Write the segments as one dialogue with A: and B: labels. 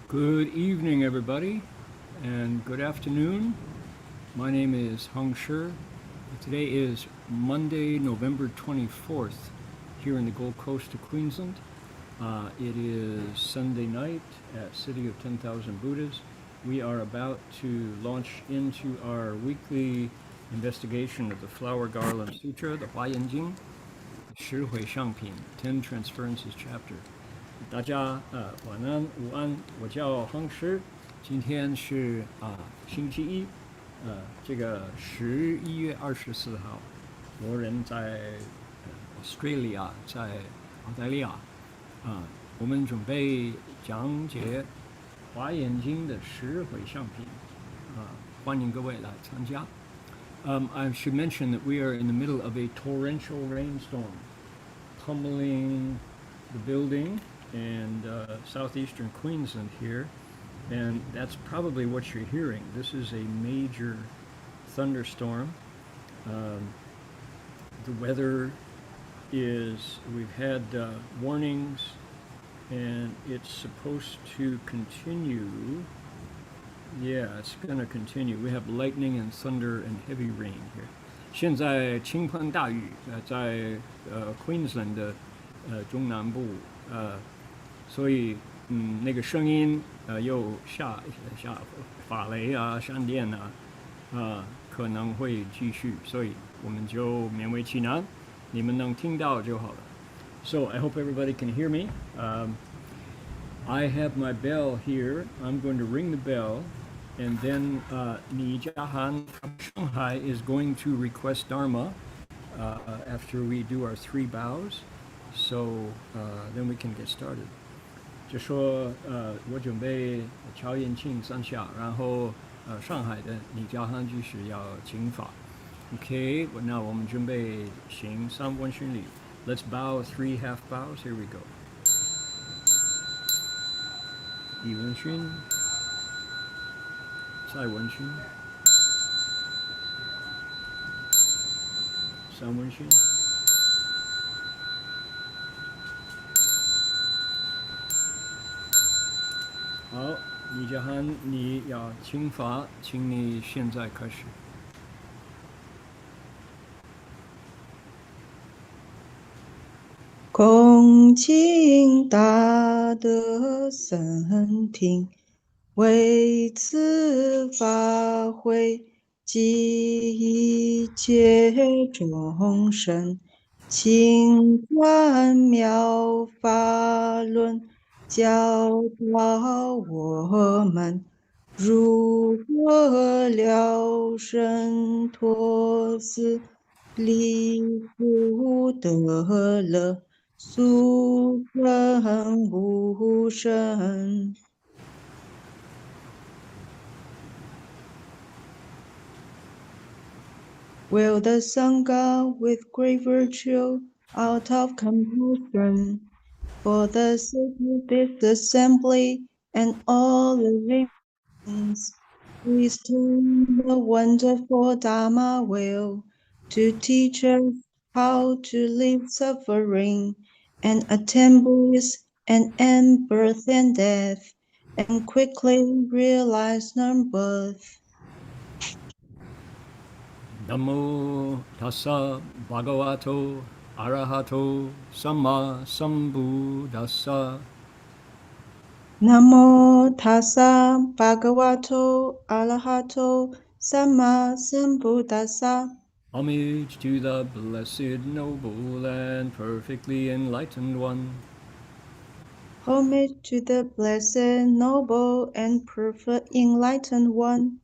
A: Good evening, everybody, and good afternoon. My name is Heng Sure. Today is Monday, November 24th, here in the Gold Coast of Queensland. It is Sunday night at City of 10,000 Buddhas. We are about to launch into our weekly investigation of the Flower Garland Sutra, the華嚴經十迴向品 Ten Transferences chapter. 大家晚安午安，我叫亨师，今天是星期一，这个11月24号，我人在Australia， 在澳大利亚，我们准备讲解华严经的十迴向品，欢迎各位来参加。I should mention that we are in the middle of a torrential rainstorm, pummeling the building and southeastern Queensland here, and that's probably what you're hearing. This is a major thunderstorm. The weather is, we've had warnings, and it's supposed to continue. Yeah, it's going to continue. We have lightning and thunder and heavy rain here. 现在倾盆大雨，在Queensland 的中南部，所以那个声音又下法雷啊、闪电啊，可能会继续，所以我们就勉为其难，你们能听到就好了。So I hope everybody can hear me. I have my bell here. I'm going to ring the bell, and then Ni Jiahan from Shanghai is going to request Dharma after we do our 3 bows. So then we can get started. 就说我准备乔延庆3下，然后上海的李家汉居士要请法。OK， 那我们准备行3问讯礼。Let's bow 3 half bows. Here we go. 1问讯，再问讯，3问讯。好，李家汉，你要请法，请你现在开始。
B: 恭敬大德僧听，为此法会，济一切众生，请观妙法轮，教导我们如何了生脱死，离苦得乐，速生无生。Will the Sangha with great virtue, out of compassion, for the sake of this assembly and all living beings, please turn the wonderful Dharma wheel to teach us how to live suffering and attain bliss and end birth and death, and quickly realize non-birth.
A: Namo tassa bhagavato arahato samma sambuddhassa.
B: Namo tassa bhagavato arahato samma sambuddhassa.
A: Homage to the blessed, noble, and perfectly enlightened one.
B: Homage to the blessed, noble, and perfect enlightened one.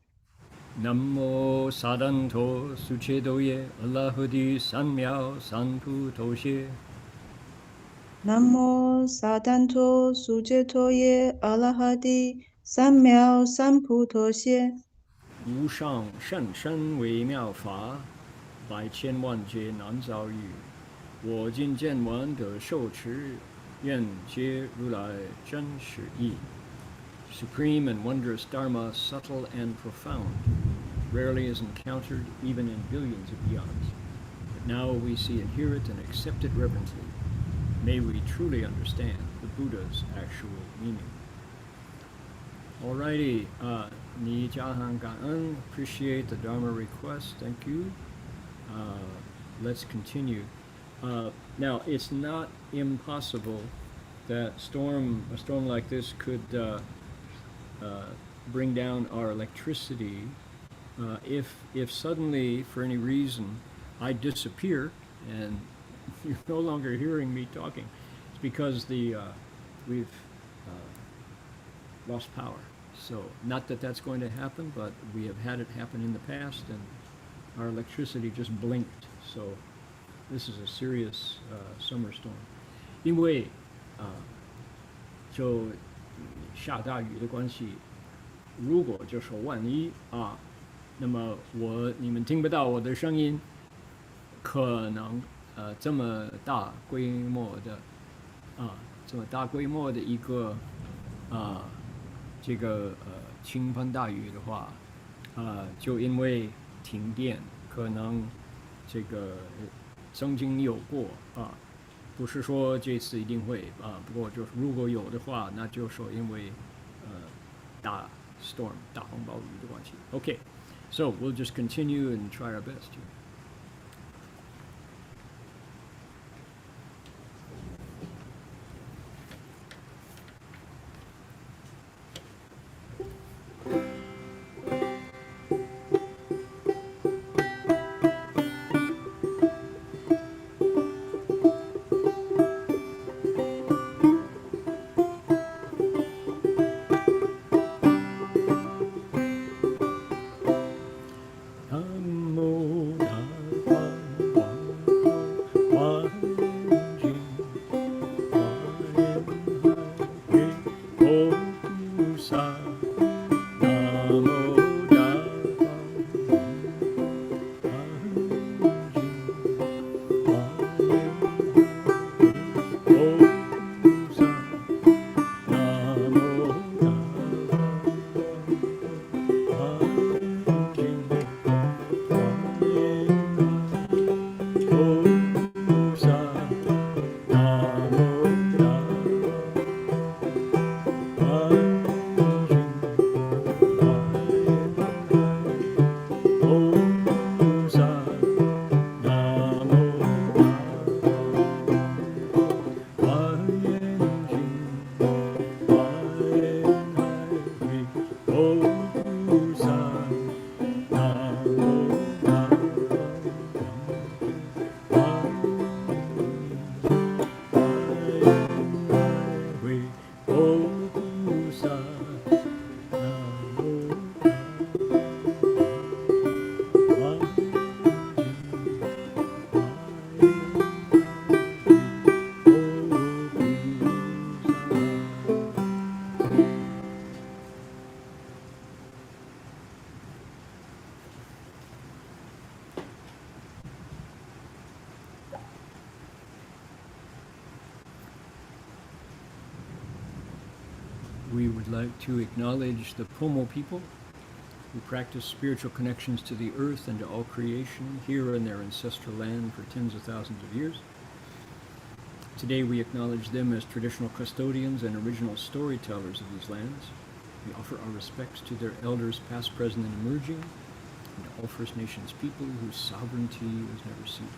A: Namo sadanto suchedoye Allahudi sanmyao sanputoshe.
B: Namo sadanto sujetoye Arahati Sammyao Samputoshe.
A: 无上甚深微妙法，百千万劫难遭遇。我今见闻得受持，愿皆如来真实义。Supreme and wondrous Dharma, subtle and profound, rarely is encountered even in billions of eons. But now we see and hear it and accept it reverently. May we truly understand the Buddha's actual meaning. Alrighty, 你加很感恩 appreciate the Dharma request, thank you. Let's continue. Now, it's not impossible that a storm like this could bring down our electricity. If suddenly, for any reason, I disappear and you're no longer hearing me talking, it's because we've lost power. So, not that that's going to happen, but we have had it happen in the past, and our electricity just blinked. So, this is a serious summer storm. 因为就下大雨的关系，如果就说万一那么你们听不到我的声音，可能这么大规模的一个这个倾盆大雨的话，就因为停电，可能这个曾经有过不是说这次一定会不过就是如果有的话，那就说因为大 storm 大风暴雨的关系。Okay, so we'll just continue and try our best here. We would like to acknowledge the Pomo people who practice spiritual connections to the earth and to all creation here in their ancestral land for tens of thousands of years. Today we acknowledge them as traditional custodians and original storytellers of these lands. We offer our respects to their elders past, present, and emerging, and to all First Nations people whose sovereignty was never ceded.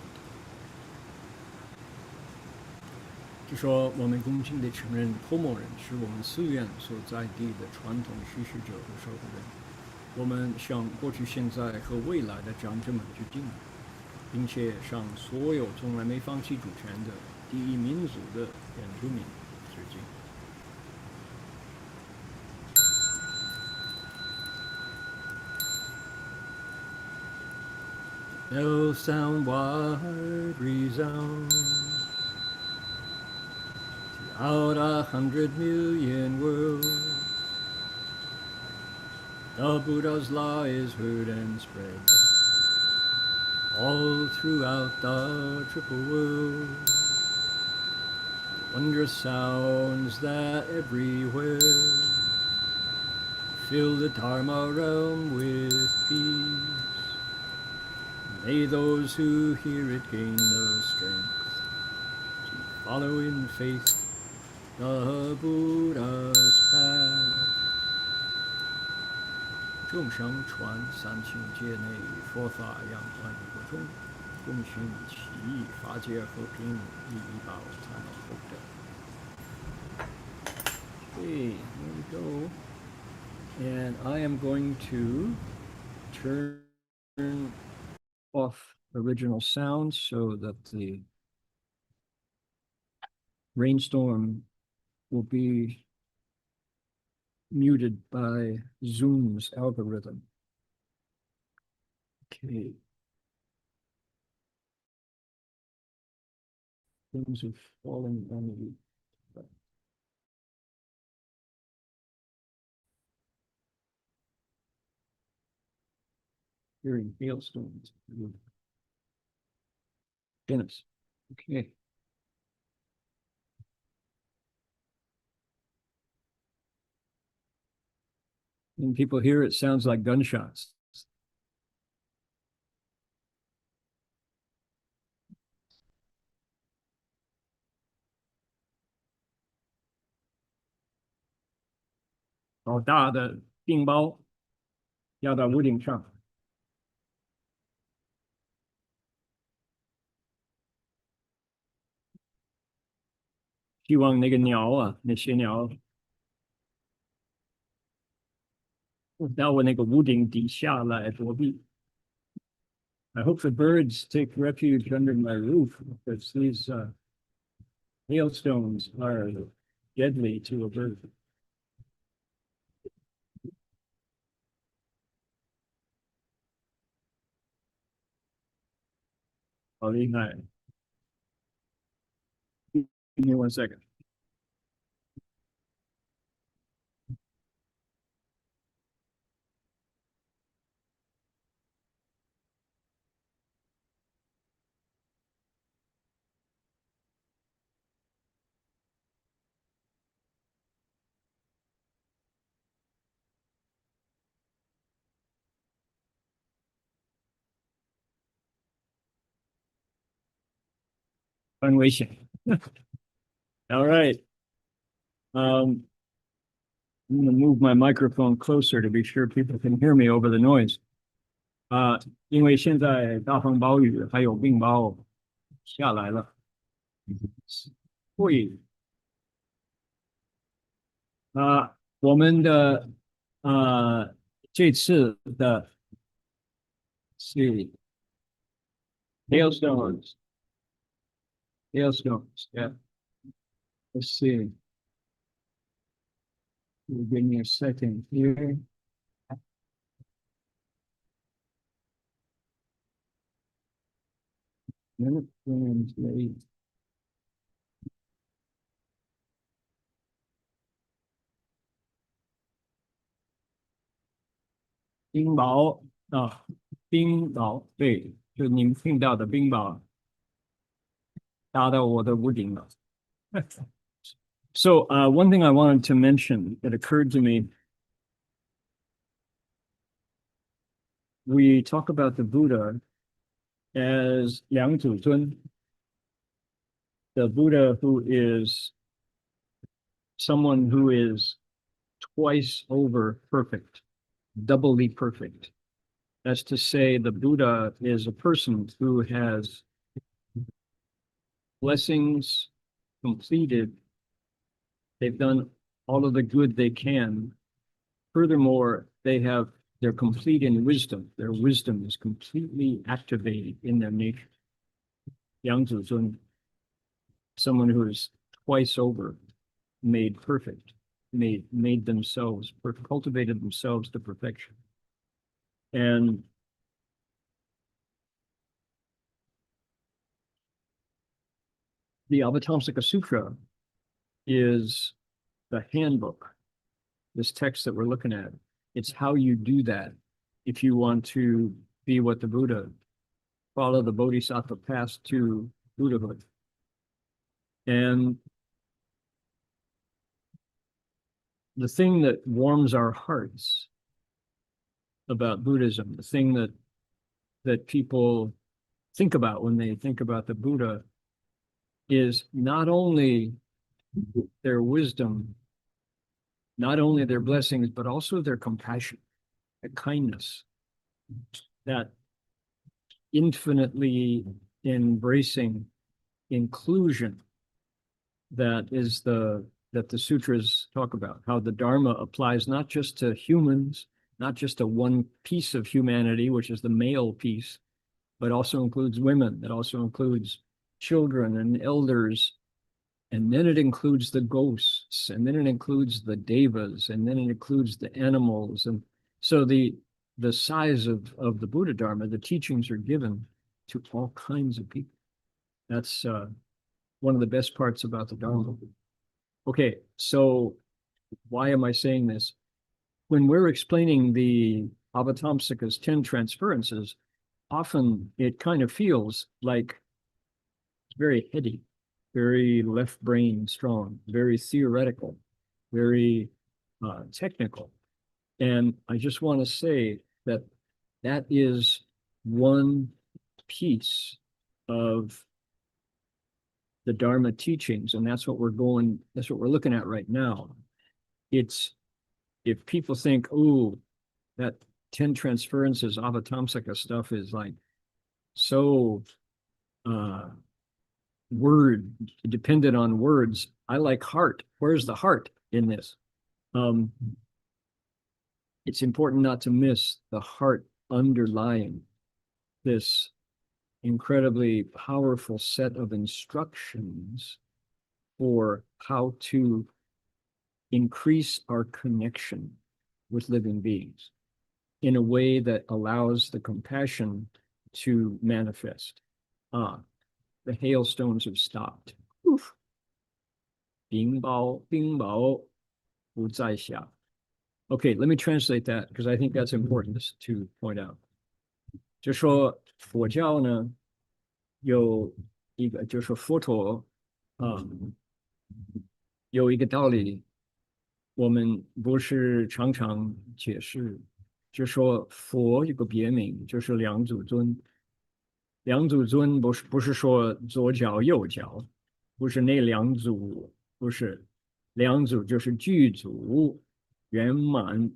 A: 就说我们恭敬地承认 Pomo 人是我们寺院所在地的传统叙事者和守护人。我们向过去、现在和未来的长者们致敬，并且向所有从来没放弃主权的第一民族的原住民致敬。Bell sound wide resound throughout 100 million worlds. The Buddha's law is heard and spread all throughout the triple world. Wondrous sounds that everywhere fill the Dharma realm with peace. May those who hear it gain the strength to follow in faith the Buddha's path. 众生传三清界内佛法扬传不中，共寻其意，法界和平，一一报参后的。Okay, here we go. And I am going to turn off original sound so that the rainstorm will be muted by Zoom's algorithm. Okay. Things are falling on me. Hearing hailstones. Dennis. Okay. When people hear it sounds like gunshots. "好大的病包要到屋顶上。希望那个鸟啊，那些鸟到我那个屋顶底下来躲避。I hope the birds take refuge under my roof because these hailstones are deadly to a bird. 好厉害。Give me 1 second. All right. I'm going to move my microphone closer to be sure people can hear me over the noise. 因为现在大风暴雨还有冰雹下来了，所以我们的这次的是 hailstones, yeah. Let's see. Give me a second here. Minute translate. 冰雹啊，冰雹，对，就您听到的冰雹打到我的屋顶了。So one thing I wanted to mention that occurred to me, we talk about the Buddha as Yang Zuzun, the Buddha who is someone who is twice over perfect, doubly perfect. That's to say, the Buddha is a person who has blessings completed. They've done all of the good they can. Furthermore, they're complete in wisdom. Their wisdom is completely activated in their nature. Yang Zuzun, someone who is twice over made perfect, made themselves, cultivated themselves to perfection. And the Avatamsaka Sutra is the handbook, this text that we're looking at. It's how you do that if you want to be what the Buddha, follow the Bodhisattva path to Buddhahood. And the thing that warms our hearts about Buddhism, the thing that people think about when they think about the Buddha, is not only their wisdom, not only their blessings, but also their compassion. that kindness, that infinitely embracing inclusion that the sutras talk about, how the Dharma applies not just to humans, not just to one piece of humanity, which is the male piece, but also includes women, it also includes children and elders, and then it includes the ghosts, and then it includes the devas, and then it includes the animals. And so the size of the Buddha Dharma, the teachings are given to all kinds of people. That's one of the best parts about the Dharma. Okay, so why am I saying this? When we're explaining the Avatamsaka's 10 Transferences, often it kind of feels like it's very heady, very left brain strong, very theoretical, very technical. And I just want to say that that is one piece of the Dharma teachings, and that's what we're looking at right now. It's, if people think, oh, that 10 Transferences, Avatamsaka stuff is like so word dependent on words. I like heart. Where's the heart in this? It's important not to miss the heart underlying this incredibly powerful set of instructions for how to increase our connection with living beings in a way that allows the compassion to manifest. The hailstones have stopped. Oof. 冰雹，冰雹不再下. Okay, let me translate that because I think that's important to point out. 就说佛教呢，有一个就是佛陀有一个道理，我们不是常常解释，就说佛有个别名，就是两祖尊。两祖尊不是说左脚右脚，不是那两祖，不是两祖就是具足圆满。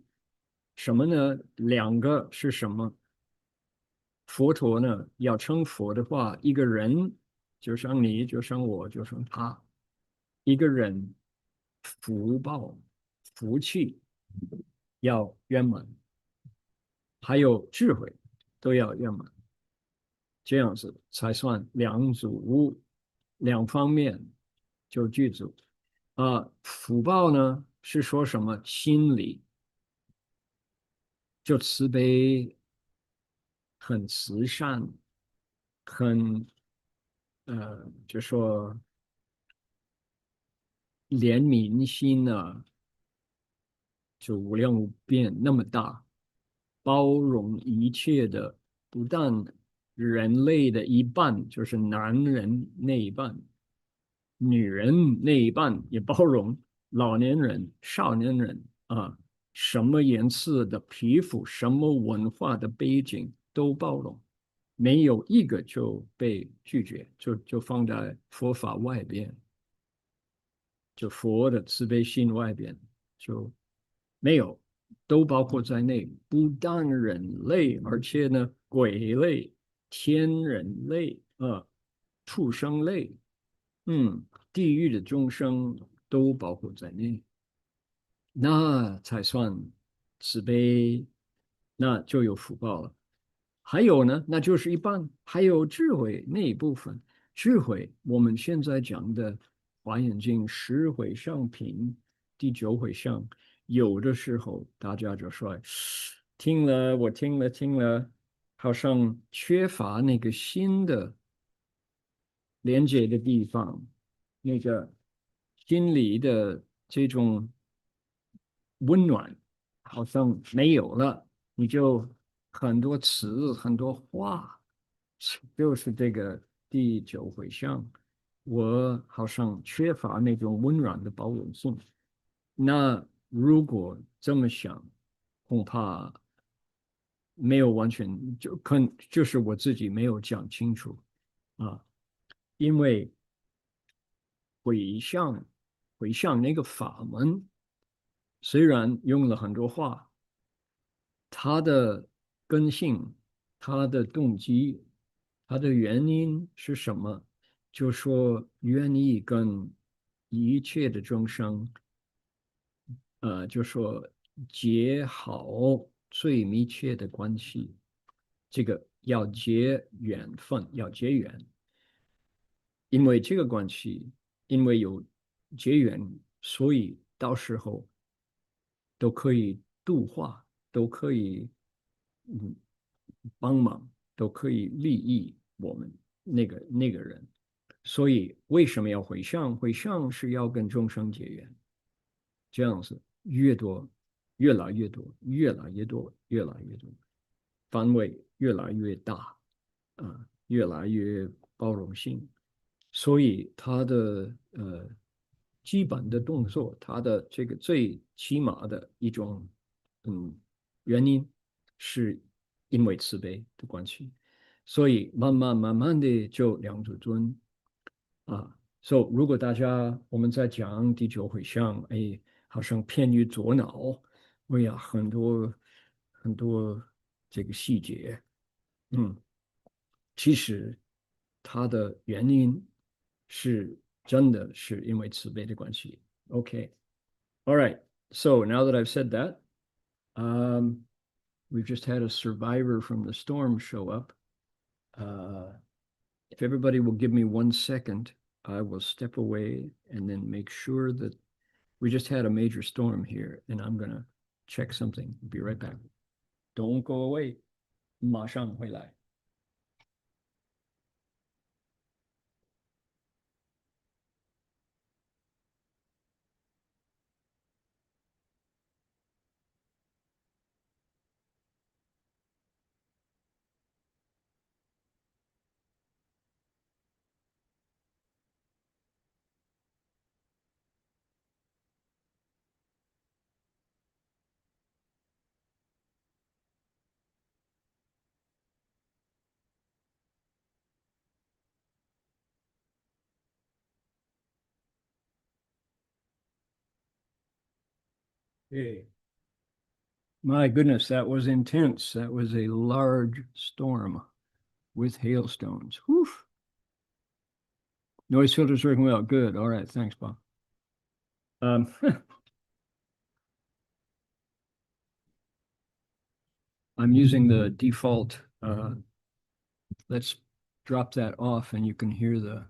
A: 什么呢？两个是什么？佛陀呢，要成佛的话，一个人就像你，就像我，就像他，一个人福报、福气要圆满，还有智慧都要圆满，这样子才算两足，两方面就具足。福报呢是说什么？心理就慈悲，很慈善，很就说怜悯心呢，就无量无边那么大，包容一切的，不但人类的一半，就是男人那一半，女人那一半也包容，老年人、少年人什么颜色的皮肤，什么文化的背景都包容，没有一个就被拒绝，就放在佛法外边，就佛的慈悲心外边就没有，都包括在内。不但人类，而且呢，鬼类、天人类畜生类，地狱的众生都包括在内。那才算慈悲，那就有福报了。还有呢，那就是一半，还有智慧那一部分。智慧，我们现在讲的《华严经》十回向品第九回向，有的时候大家就说，听了，我听了，好像缺乏那个新的连接的地方，那个心里的这种温暖好像没有了，你就很多词很多话，就是这个第九回向，我好像缺乏那种温暖的包容性。那如果这么想，恐怕没有完全就是我自己没有讲清楚啊，因为回向那个法门。虽然用了很多话，它的根性、它的动机、它的原因是什么？就说愿意跟一切的众生，就说结好最密切的关系，这个要结缘分，要结缘，因为这个关系，因为有结缘，所以到时候都可以度化，都可以嗯帮忙，都可以利益我们那个人。所以为什么要回向？回向是要跟众生结缘，这样子越多，越来越多，越来越多，越来越多，范围越来越大，越来越包容性。所以他的基本的动作，他的这个最起码的一种原因，是因为慈悲的关系，所以慢慢的就两祖尊所以如果大家我们在讲第九回向，哎，好像偏于左脑，哎呀，很多这个细节，嗯，其实它的原因是真的是因为慈悲的关系。Okay, all right. So now that I've said that, we've just had a survivor from the storm show up. If everybody will give me 1 second, I will step away and then make sure that we just had a major storm here, and I'm gonna check something. Be right back. Don't go away. 马上回来。Hey, my goodness, that was intense. That was a large storm with hailstones. Whew. Noise filter's working well. Good. All right. Thanks, Bob. I'm using the default. Let's drop that off, and you can hear the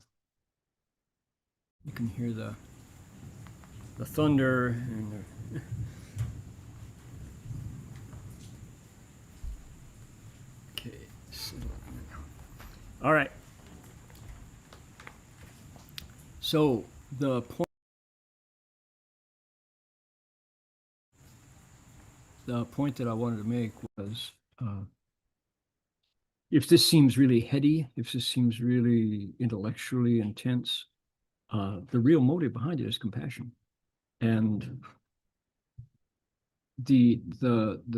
A: thunder and the okay. All right. So the point that I wanted to make was if this seems really heady, if this seems really intellectually intense, the real motive behind it is compassion. And the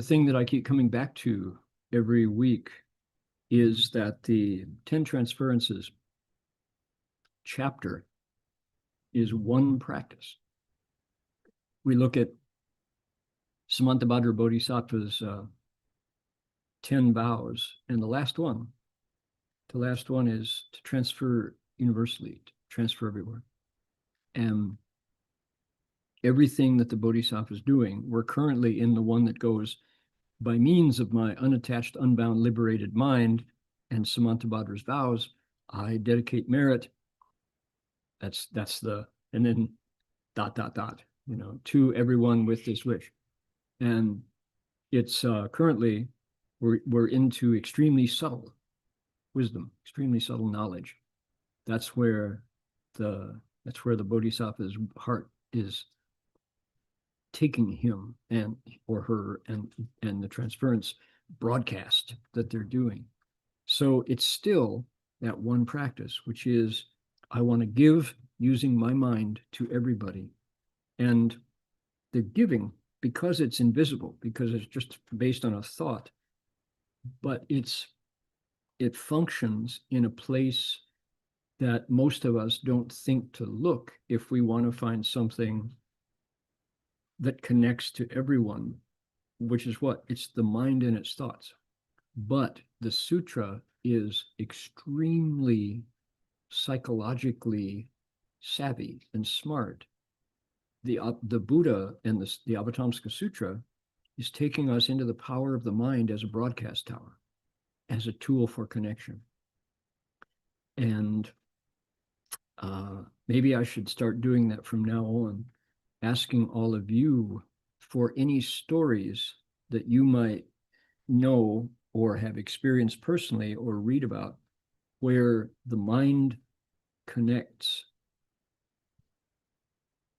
A: thing that I keep coming back to every week is that the 10 Transferences chapter is one practice. We look at Samantabhadra Bodhisattva's 10 vows, and the last one is to transfer universally, to transfer everywhere. And everything that the Bodhisattva is doing, we're currently in the one that goes, by means of my unattached, unbound, liberated mind and Samantabhadra's vows, I dedicate merit. That's the, and then ... to everyone with this wish. And it's currently, we're into extremely subtle wisdom, extremely subtle knowledge. That's where the Bodhisattva's heart is taking him and or her and the transference broadcast that they're doing. So it's still that one practice, which is I want to give using my mind to everybody. And the giving, because it's invisible, because it's just based on a thought, but it functions in a place that most of us don't think to look if we want to find something that connects to everyone which is what? It's the mind and its thoughts. But the sutra is extremely psychologically savvy and smart. The Buddha and the Avatamsaka Sutra is taking us into the power of the mind as a broadcast tower, as a tool for connection. And maybe I should start doing that from now on, asking all of you for any stories that you might know or have experienced personally or read about where the mind connects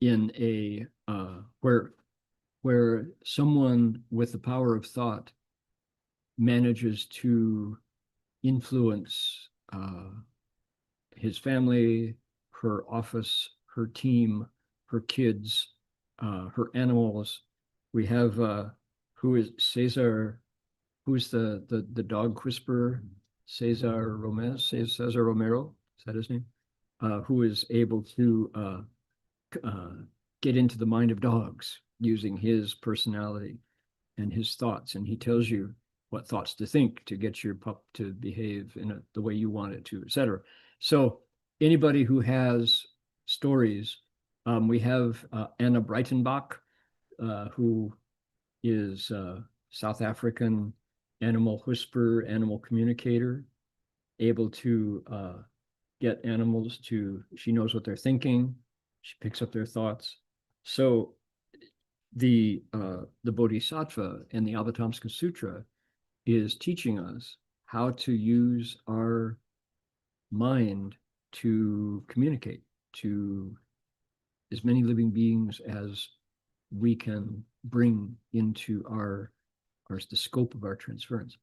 A: in a where someone with the power of thought manages to influence his family, her office, her team, her kids, her animals. We have who is Cesar, who's the dog whisperer, Cesar Romero, is that his name? Who is able to get into the mind of dogs using his personality and his thoughts, and he tells you what thoughts to think to get your pup to behave in the way you want it to, etc. So anybody who has stories, we have Anna Breitenbach, who is South African animal whisperer, animal communicator, able to get animals to, she knows what they're thinking, she picks up their thoughts. So the Bodhisattva and the Avatamsaka Sutra is teaching us how to use our mind to communicate to as many living beings as we can bring into the scope of our transference.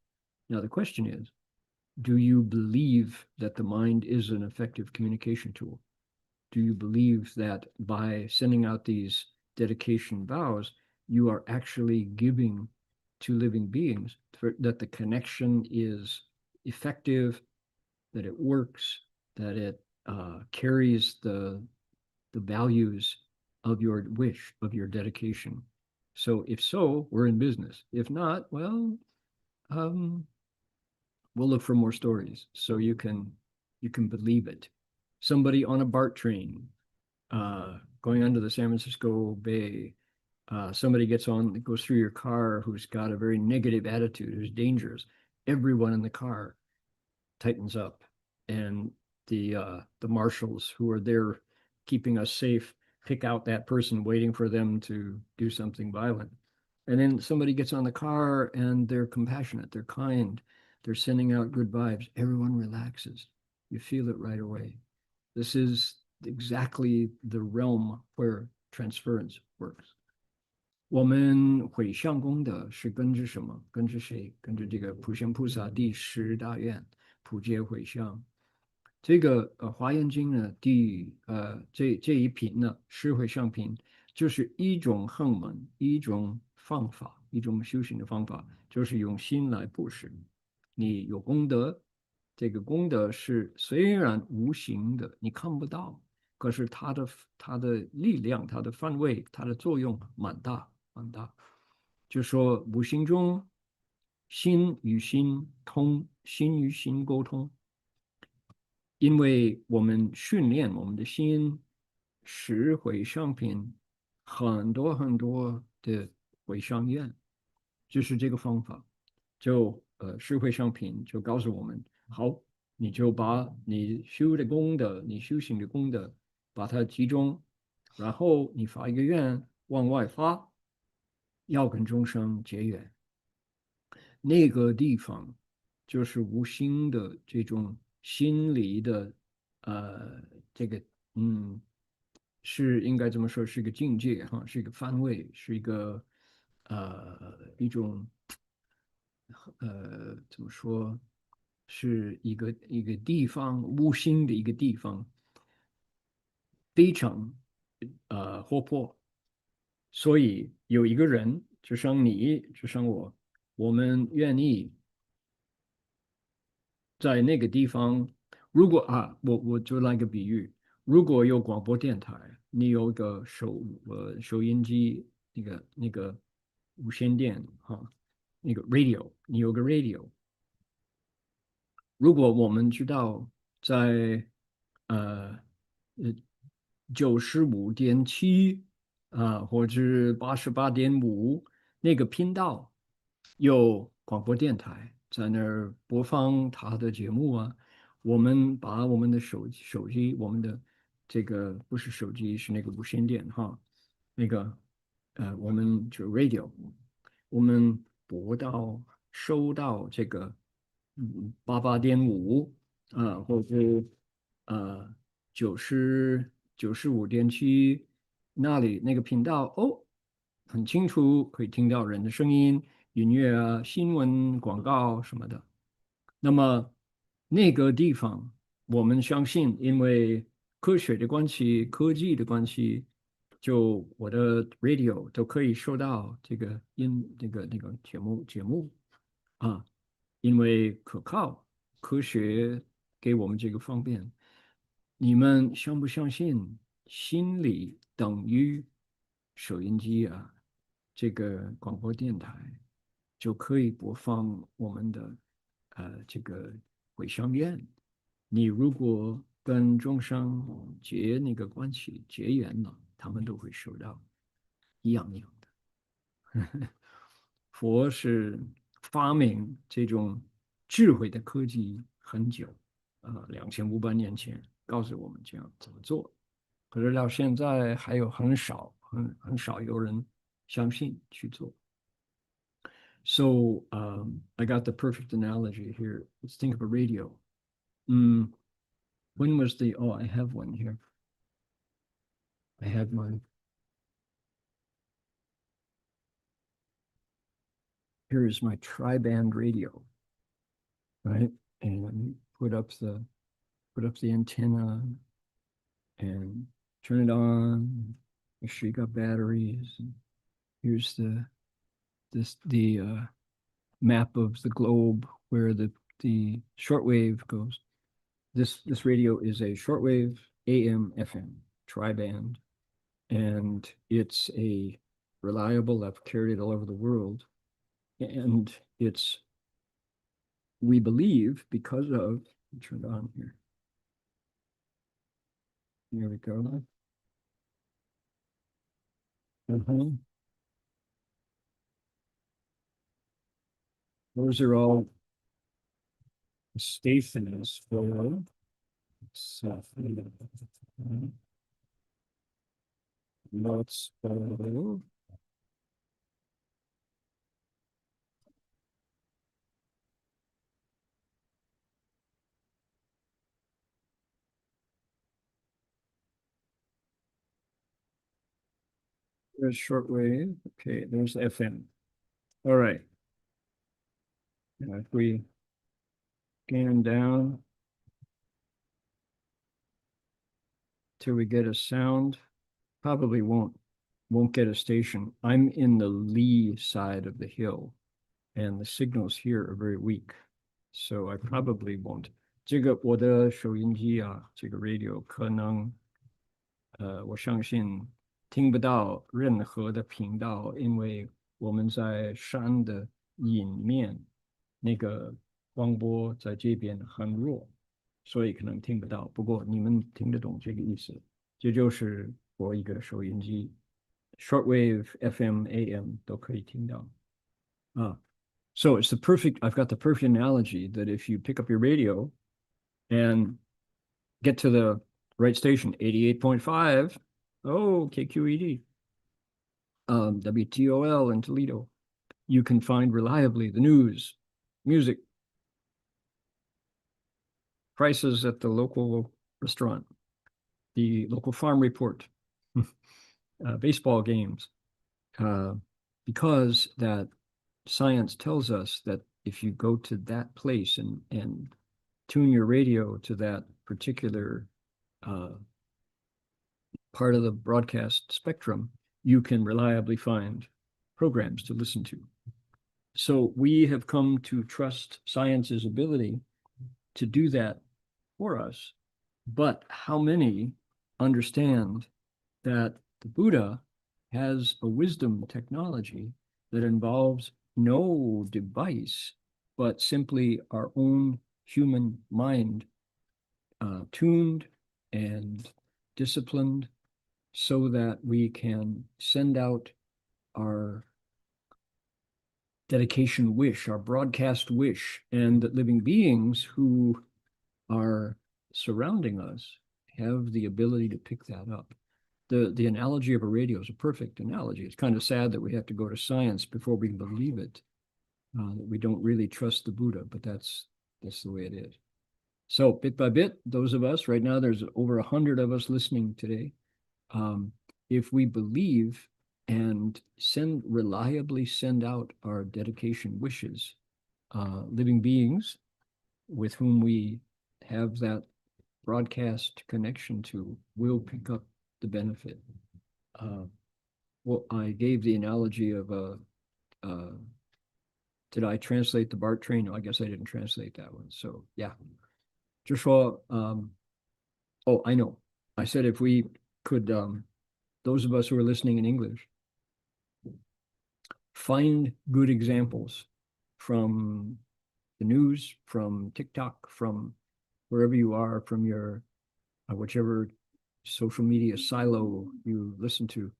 A: Now the question is, do you believe that the mind is an effective communication tool? Do you believe that by sending out these dedication vows, you are actually giving to living beings that the connection is effective, that it works, that it carries the values of your wish, of your dedication? So if so, we're in business. If not, well, we'll look for more stories so you can believe it. Somebody on a BART train going under the San Francisco Bay, somebody goes through your car who's got a very negative attitude, who's dangerous. Everyone in the car tightens up, and the marshals who are there keeping us safe pick out that person, waiting for them to do something violent. And then somebody gets on the car and they're compassionate, they're kind, they're sending out good vibes. Everyone relaxes. You feel it right away. This is exactly the realm where transference works. 我们回向功德是根据什么？根据谁？根据这个普贤菩萨第10大愿，普皆回向。这个华严经呢，这一品呢，十回向品，就是一种行门，一种方法，一种修行的方法，就是用心来布施。你有功德，这个功德是虽然无形的，你看不到，可是它的力量、它的范围、它的作用蛮大蛮大。就说无形中，心与心通，心与心沟通。因为我们训练我们的心，十回向品，很多很多的回向愿，就是这个方法。就十回向品就告诉我们，好，你就把你修的功德，你修行的功德，把它集中，然后你发一个愿往外发，要跟众生结缘。那个地方就是无心的这种心理的，这个是应该这么说，是一个境界哈，是一个范围，是一个一种怎么说，是一个地方，无心的一个地方，非常活泼，所以有一个人，就像你，就像我，我们愿意在那个地方，如果我就来个比喻，如果有广播电台，你有个收音机，那个无线电哈，那个 radio， 你有个 radio。如果我们知道在95.7或者88.5那个频道有广播电台在那儿播放他的节目啊，我们把我们的手机，我们的这个不是手机，是那个无线电哈，那个我们就 radio，我们收到这个88.5或者呃95.7那里那个频道哦，很清楚，可以听到人的声音、音乐啊、新闻、广告什么的。那么那个地方，我们相信，因为科学的关系、科技的关系，就我的 radio 都可以收到这个那个节目啊，因为可靠，科学给我们这个方便。你们相不相信心理等于收音机啊？这个广播电台就可以播放我们的这个回乡愿。你如果跟众生结那个关系结缘了，他们都会收到一样的。佛是发明这种智慧的科技很久，2500年前告诉我们这样怎么做，可是到现在还有很少有人相信去做。So I got the perfect analogy here. Let's think of a radio. When was the? Oh, I have one here. I had mine. Here is my tri-band radio, right? And put up the antenna and turn it on. Make sure you got batteries. Here's the map of the globe where the shortwave goes. This radio is a shortwave AM FM tri-band, and it's a reliable. I've carried it all over the world, and it's, we believe, because of, turn it on here. Here we go. Those are all stations for notes. There's shortwave. Okay, there's FM. All right. Now if we scan down till we get a sound, probably won't get a station. I'm in the lee side of the hill, and the signals here are very weak, so I probably won't. 这个我的收音机啊，这个 radio 可能我相信听不到任何的频道，因为我们在山的隐面，那个光波在这边很弱，所以可能听不到。不过你们听得懂这个意思，这就是我一个收音机 ，shortwave FM AM 都可以听到啊。So it's I've got the perfect analogy that if you pick up your radio and get to the right station, 88.5, oh, KQED, WTOL in Toledo, you can find reliably the news, music, prices at the local restaurant, the local farm report, baseball games, because that science tells us that if you go to that place and tune your radio to that particular part of the broadcast spectrum, you can reliably find programs to listen to. So we have come to trust science's ability to do that for us. But how many understand that the Buddha has a wisdom technology that involves no device, but simply our own human mind, tuned and disciplined so that we can send out our dedication wish, our broadcast wish, and that living beings who are surrounding us have the ability to pick that up. The analogy of a radio is a perfect analogy. It's kind of sad that we have to go to science before we can believe it, that we don't really trust the Buddha, but that's the way it is. So bit by bit, those of us, right now there's over 100 of us listening today. If we believe and reliably send out our dedication wishes, living beings with whom we have that broadcast connection to will pick up the benefit. Well, I gave the analogy of did I translate the BART train? No, I guess I didn't translate that one. So yeah, just for oh, I know. I said if we could, those of us who are listening in English, find good examples from the news, from TikTok, from wherever you are, from your whichever social media silo you listen to.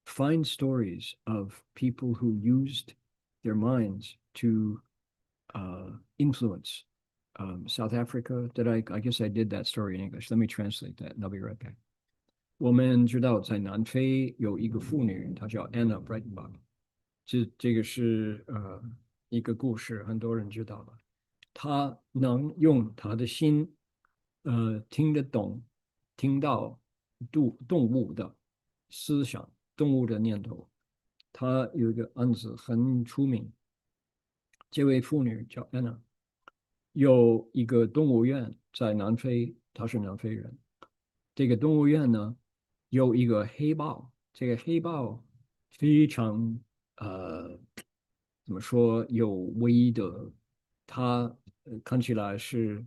A: Find stories of people who used their minds to influence. South Africa, I guess I did that story in English. Let me translate that and I'll be right back. 我们知道在南非有一个妇女，她叫 Anna Breitenbach。这个是一个故事，很多人知道了。她能用她的心，听得懂，听到动物的思想，动物的念头。她有一个案子很出名，这位妇女叫 Anna，有一个动物园在南非，她是南非人。这个动物园呢，有一个黑豹，这个黑豹非常怎么说有威德，它看起来是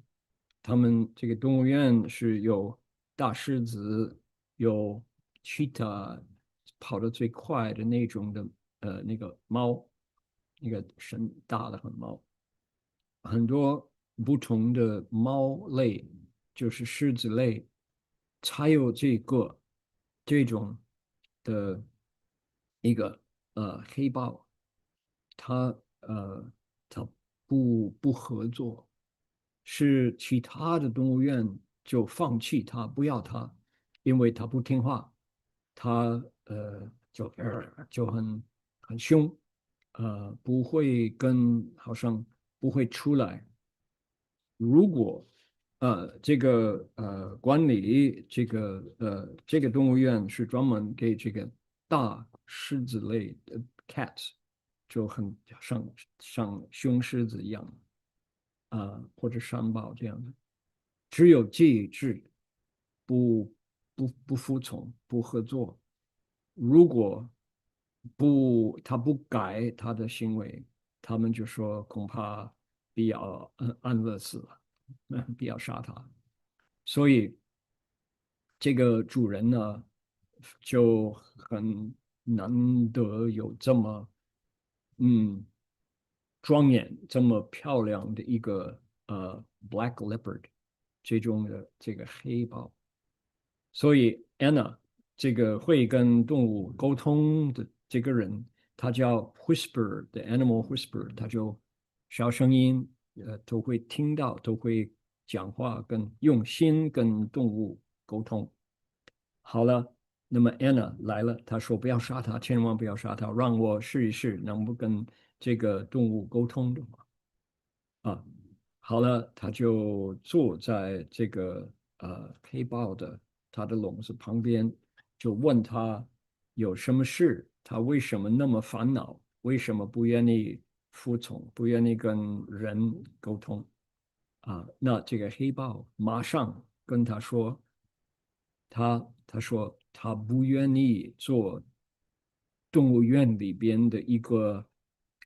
A: 他们这个动物园是有大狮子，有 cheetah 跑得最快的那种的那个猫，那个很大的猫，很多不同的猫类，就是狮子类。才有这种的一个黑豹，它它不合作，是其他的动物园就放弃它，不要它，因为它不听话，它就很凶，不会好像不会出来。如果这个管理这个动物园是专门给这个大狮子类的 cats，就很像凶狮子一样或者山豹这样的，只有这只不不服从不合作，如果他不改他的行为，他们就说恐怕必要安乐死了。必要杀他，所以这个主人呢就很难得有这么庄严、这么漂亮的一个black leopard 这种的这个黑豹，所以 Anna 这个会跟动物沟通的这个人，他叫 whisper 的 animal whisper， 他就小声音。都会听到，都会讲话，用心跟动物沟通。好了，那么 Anna 来了，她说不要杀它，千万不要杀它，让我试一试能不跟这个动物沟通的话。好了，他就坐在这个黑豹的他的笼子旁边，就问他有什么事，他为什么那么烦恼，为什么不愿意服从，不愿意跟人沟通那这个黑豹马上跟他说，他说他不愿意做动物园里边的一个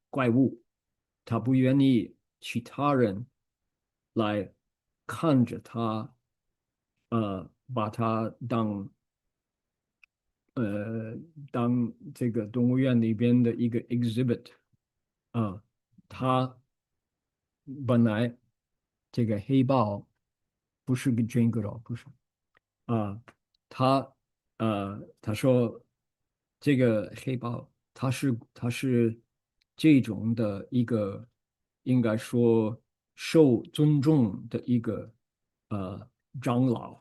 A: 怪物，他不愿意其他人来看着他，把他当当这个动物园里边的一个 exhibit 啊，它本来这个黑豹不是个 j a n g l 不是啊，他他说这个黑豹它是这种的一个应该说受尊重的一个呃长老，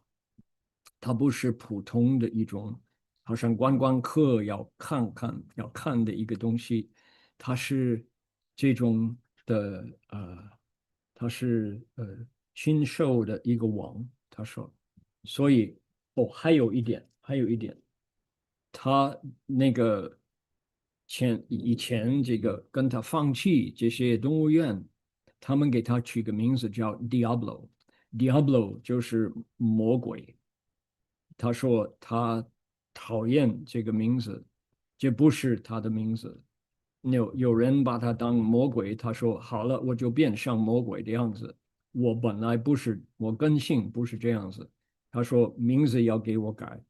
A: 它不是普通的一种好像观光客要看的一个东西，它是这种的它是驯兽的一个王，他说。所以还有一点，他那个以前这个跟他放弃这些动物园，他们给他取个名字叫 Diablo，Diablo 就是魔鬼。他说他讨厌这个名字，这不是他的名字。有人把他当魔鬼，他说好了，我就变像魔鬼的样子。我本来不是，我根性不是这样子。他说名字要给我改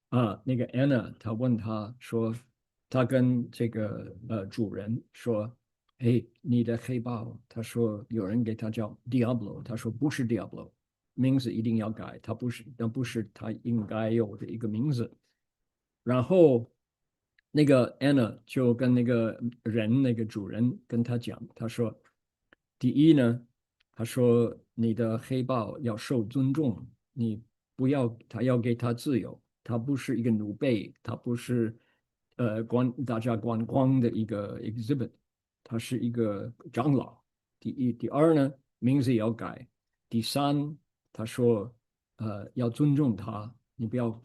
A: 啊。那个 Anna，他问他说，他跟这个主人说，哎，你的黑豹，他说有人给他叫 Diablo，他说不是 Diablo，名字一定要改，他不是，那不是他应该有的一个名字。然后那个 Anna 就跟那个那个主人跟他讲，他说，第一呢，他说你的黑豹要受尊重，你不要他要给他自由，他不是一个奴婢，他不是大家观光的一个 exhibit，他是一个长老。第一，第二呢，名字也要改。第三，他说要尊重他，你不要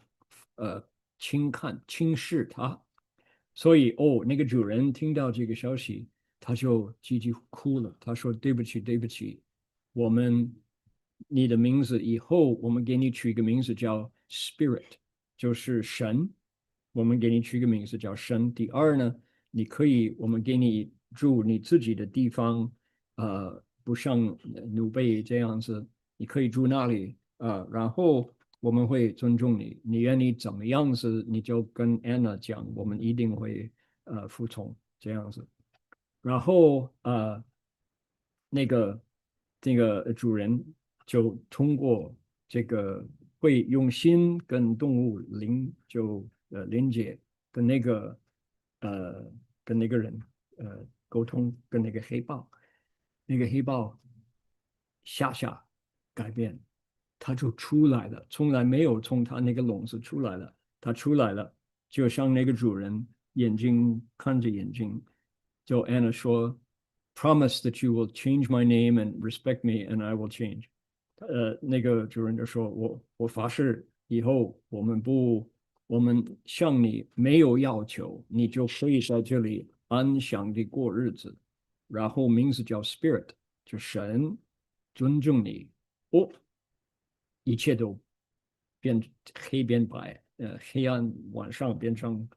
A: 呃轻视他。所以那个主人听到这个消息，他就叽叽哭了。他说：“对不起，对不起，我们你的名字以后我们给你取一个名字叫 Spirit，就是神。我们给你取一个名字叫神。第二呢，你可以我们给你住你自己的地方，不像奴婢这样子，你可以住那里，然后我们会尊重你，你愿意怎么样子，你就跟 Anna 讲，我们一定会服从这样子。然后那个这个主人就通过这个会用心跟动物连接，跟那个呃跟那个人沟通，跟那个黑豹，那个黑豹下改变，它就出来了，从来没有从它那个笼子出来了，它出来了，就像那个主人眼睛看着眼睛，就 Anna 说，Promise that you will change my name and respect me, and I will change。那个主人就说，我发誓以后我们向你没有要求，你就可以在这里安详的过日子。然后名字叫 Spirit，就神尊重你，哦，一切都变黑变白，黑暗晚上变成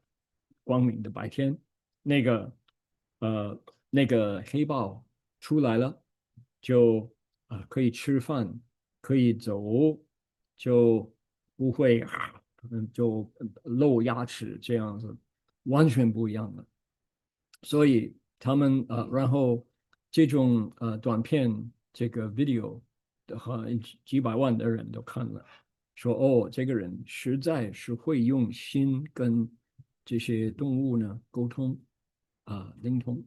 A: 光明的白天。那个那个黑豹出来了，就可以吃饭，可以走，就不会就露牙齿这样子，完全不一样的。所以他们然后这种短片这个 video 的和几百万的人都看了，说这个人实在是会用心跟这些动物呢沟通灵通。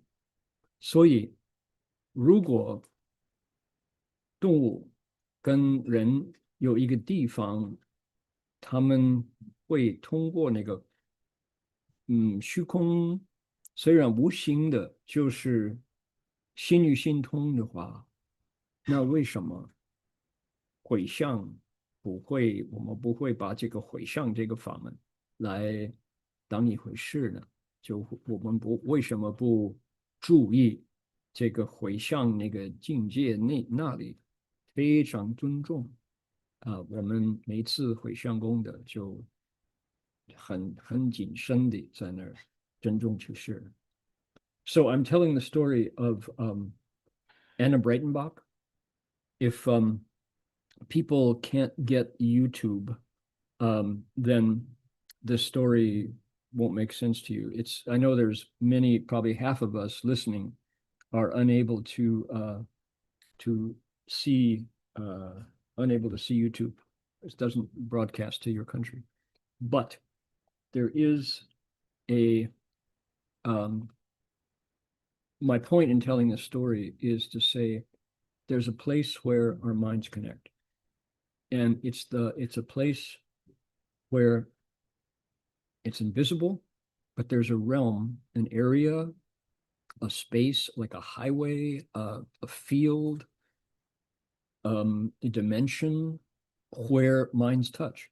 A: 所以如果动物跟人有一个地方，他们会通过那个虚空，虽然无形的，就是心与心通的话，那为什么回向我们不会把这个回向这个法门来当一回事呢？就我们为什么不注意这个回向那个境界那里非常尊重我们每次回向功德就很谨慎的在那儿珍重去世。So I'm telling the story of Anna Breitenbach. If people can't get YouTube, then this story won't make sense to you. I know there's many, probably half of us listening are unable to see YouTube. It doesn't broadcast to your country. But there is my point in telling this story is to say there's a place where our minds connect. And it's a place where it's invisible, but there's a realm, an area, a space, like a highway, a field, a dimension where minds touch.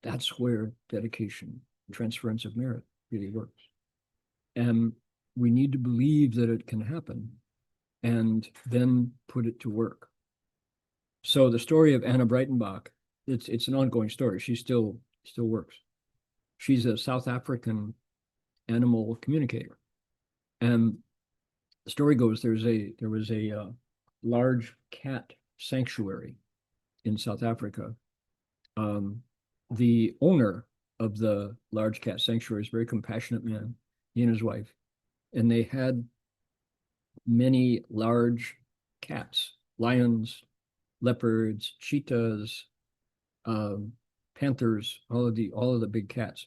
A: That's where dedication, transference of merit really works. And we need to believe that it can happen and then put it to work. So the story of Anna Breitenbach, it's an ongoing story. She still works. She's a South African animal communicator. And the story goes, there was a large cat sanctuary in South Africa. The owner of the large cat sanctuary is a very compassionate man, he and his wife. And they had many large cats, lions, leopards, cheetahs, panthers, all of the big cats.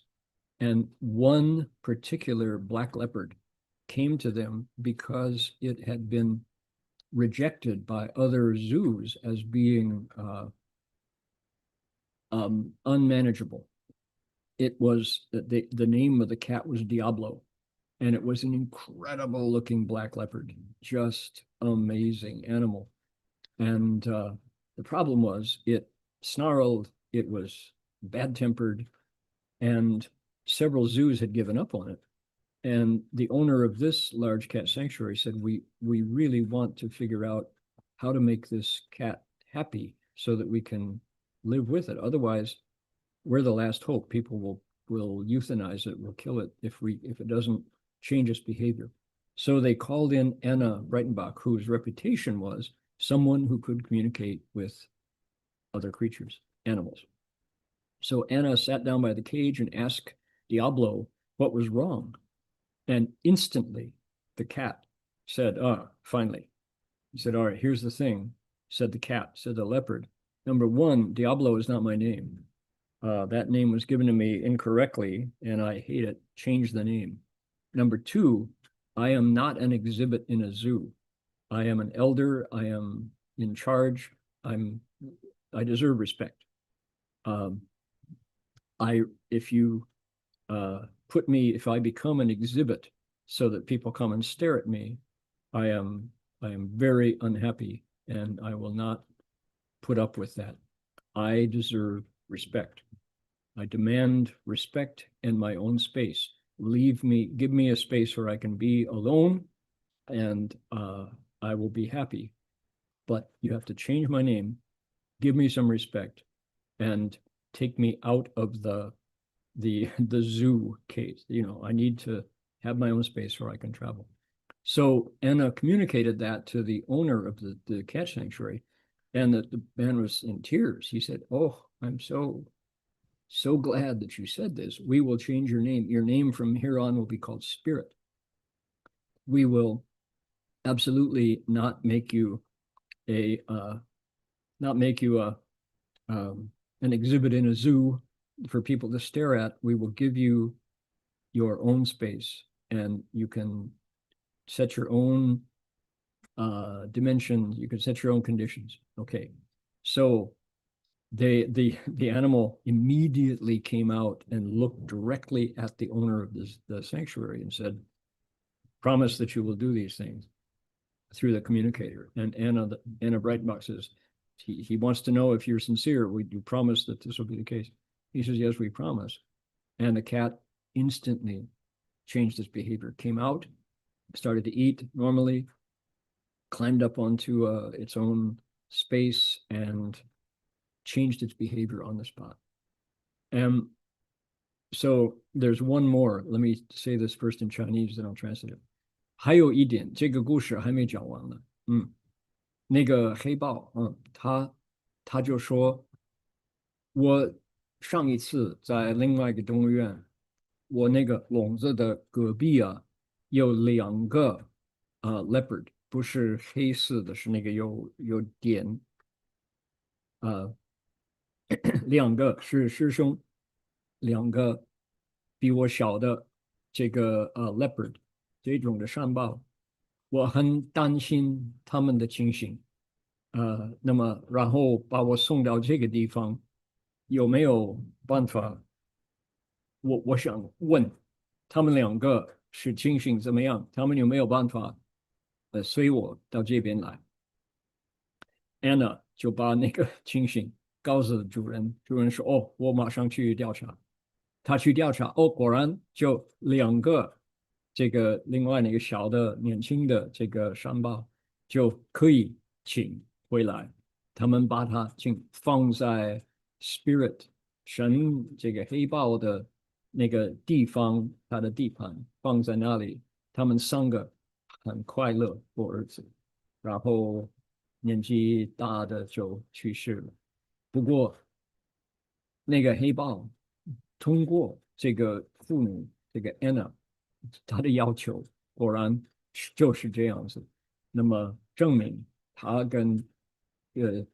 A: And one particular black leopard came to them because it had been rejected by other zoos as being unmanageable. It was the name of the cat was Diablo, and it was an incredible looking black leopard, just amazing animal. And the problem was it snarled, it was bad tempered, and several zoos had given up on it. And the owner of this large cat sanctuary said, we really want to figure out how to make this cat happy so that we can live with it. Otherwise, we're the last hope. People will euthanize it, will kill it if it doesn't change its behavior. So they called in Anna Breitenbach, whose reputation was someone who could communicate with other creatures, animals. So Anna sat down by the cage and asked Diablo what was wrong. And instantly the cat said, finally. He said, all right, here's the thing, said the cat, said the leopard. Number one, Diablo is not my name. That name was given to me incorrectly, and I hate it. Change the name. Number two, I am not an exhibit in a zoo. I am an elder. I am in charge. I deserve respect. If I become an exhibit so that people come and stare at me, I am very unhappy, and I will not put up with that. I deserve respect. I demand respect in my own space. Give me a space where I can be alone, and I will be happy. But you have to change my name, give me some respect, and take me out of the zoo case. I need to have my own space where I can travel. So Anna communicated that to the owner of the cat sanctuary, and the man was in tears. He said, oh, I'm so glad that you said this. We will change your name. Your name from here on will be called Spirit. We will absolutely not make you an exhibit in a zoo for people to stare at. We will give you your own space, and you can set your own dimension. You can set your own conditions. Okay, so the animal immediately came out and looked directly at the owner of the sanctuary and said, promise that you will do these things, through the communicator. And Anna Breitenbach says, he wants to know if you're sincere. Would you promise that this will be the case? He says, yes, we promise. And the cat instantly changed its behavior, came out, started to eat normally, climbed up onto its own space, and changed its behavior on the spot. And so there's one more. Let me say this first in Chinese, then I'll translate it. 还有一点，这个故事还没讲完呢。那个黑豹，他就说，我上一次在另外一个动物园，我那个笼子的隔壁啊，有两个leopard，不是黑色的，是那个有点两个是师兄，两个比我小的这个leopard 这种的山豹，我很担心他们的情形。那么然后把我送到这个地方，有没有办法？我想问他们两个是情形怎么样？他们有没有办法随我到这边来？Anna 就把那个情形告诉了主人，主人说：“哦，我马上去调查。”他去调查，哦，果然就两个这个另外那个小的年轻的这个山豹就可以请回来，他们把它放在 spirit 神这个黑豹的那个地方，他的地盘放在那里，他们三个很快乐过日子，然后年纪大的就去世了。不过那个黑豹通过这个妇女这个 Anna 她的要求，果然就是这样子。那么证明她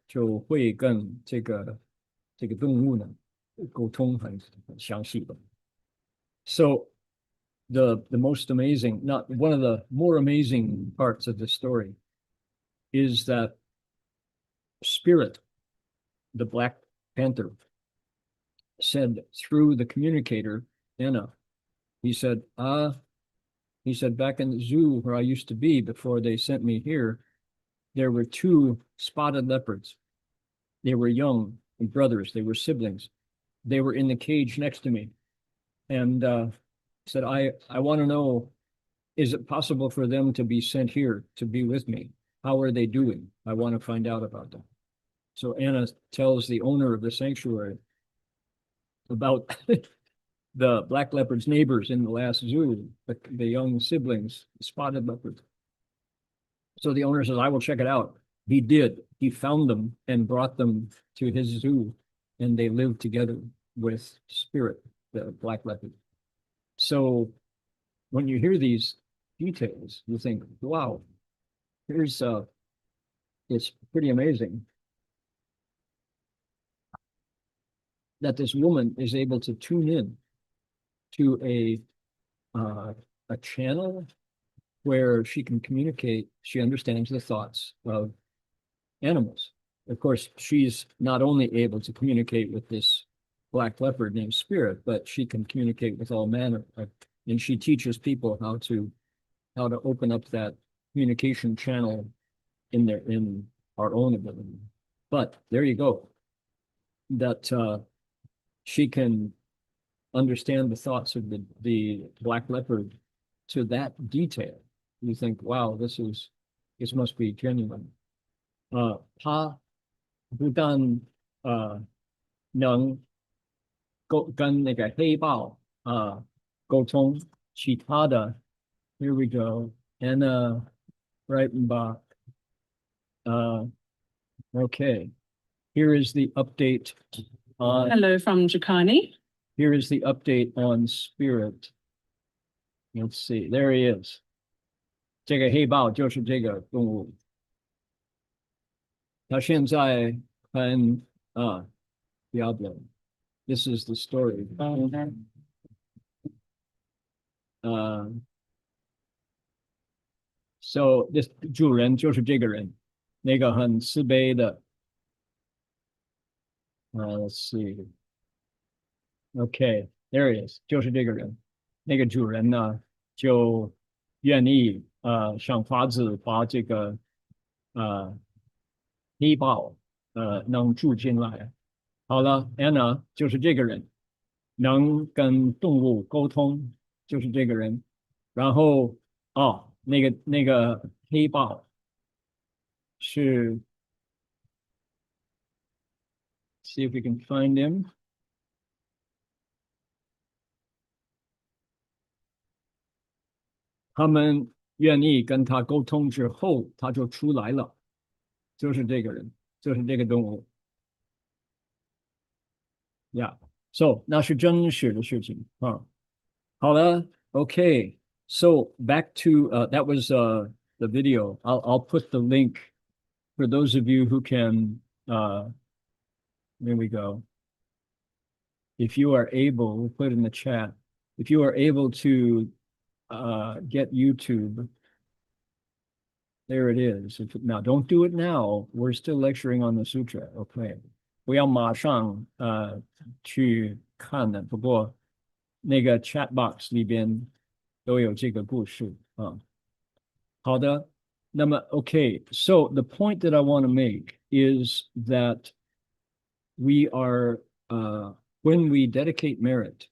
A: 就会跟这个动物呢沟通很详细的。So the most amazing, not one of the more amazing parts of the story is that Spirit, the Black Panther, said through the communicator, Anna, he said, back in the zoo where I used to be before they sent me here, there were two spotted leopards. They were young brothers, they were siblings. They were in the cage next to me. And said, I want to know, is it possible for them to be sent here to be with me? How are they doing? I want to find out about them. So Anna tells the owner of the sanctuary about the black leopard's neighbors in the last zoo, the young siblings, spotted leopards. So the owner says, I will check it out. He did. He found them and brought them to his zoo, and they lived together with Spirit, the black leopard. So when you hear these details, you think, wow, it's pretty amazing that this woman is able to tune in to a channel where she can communicate. She understands the thoughts of animals. Of course, she's not only able to communicate with this black leopard named Spirit, but she can communicate with all manner and she teaches people how to open up that communication channel in our own ability. But there you go. That she can understand the thoughts of the black leopard to that detail. You think, wow, this must be genuine. 他不但能跟那个黑豹沟通，其他的 here we go, Anna Breitenbach. Okay, here is the update on.
C: Hello from Jakarta.
A: Here is the update on Spirit. Let's see, there he is. 这个黑豹就是这个动物。他现在很Diablo. This is the story. So this 主人就是这个人，那个很慈悲的。Let's see. Okay, there he is. 就是这个人。那个主人呢，就愿意想法子把这个黑豹能住进来。好了 ，Anna 就是这个人，能跟动物沟通，就是这个人。然后那个黑豹是 ，see if we can find him。他们愿意跟他沟通之后，他就出来了，就是这个人，就是这个动物。Yeah. So 那是真实的事情啊。好了，okay. So back to that was the video. I'll put the link for those of you who can. There we go. If you are able, we'll put it in the chat. If you are able to get YouTube, there it is. Now, don't do it now. We're still lecturing on the sutra. Okay. 不要马上去看的，不过那个 chat box 里边都有这个故事啊。好的，那么 okay. So the point that I want to make is that we are when we dedicate merit,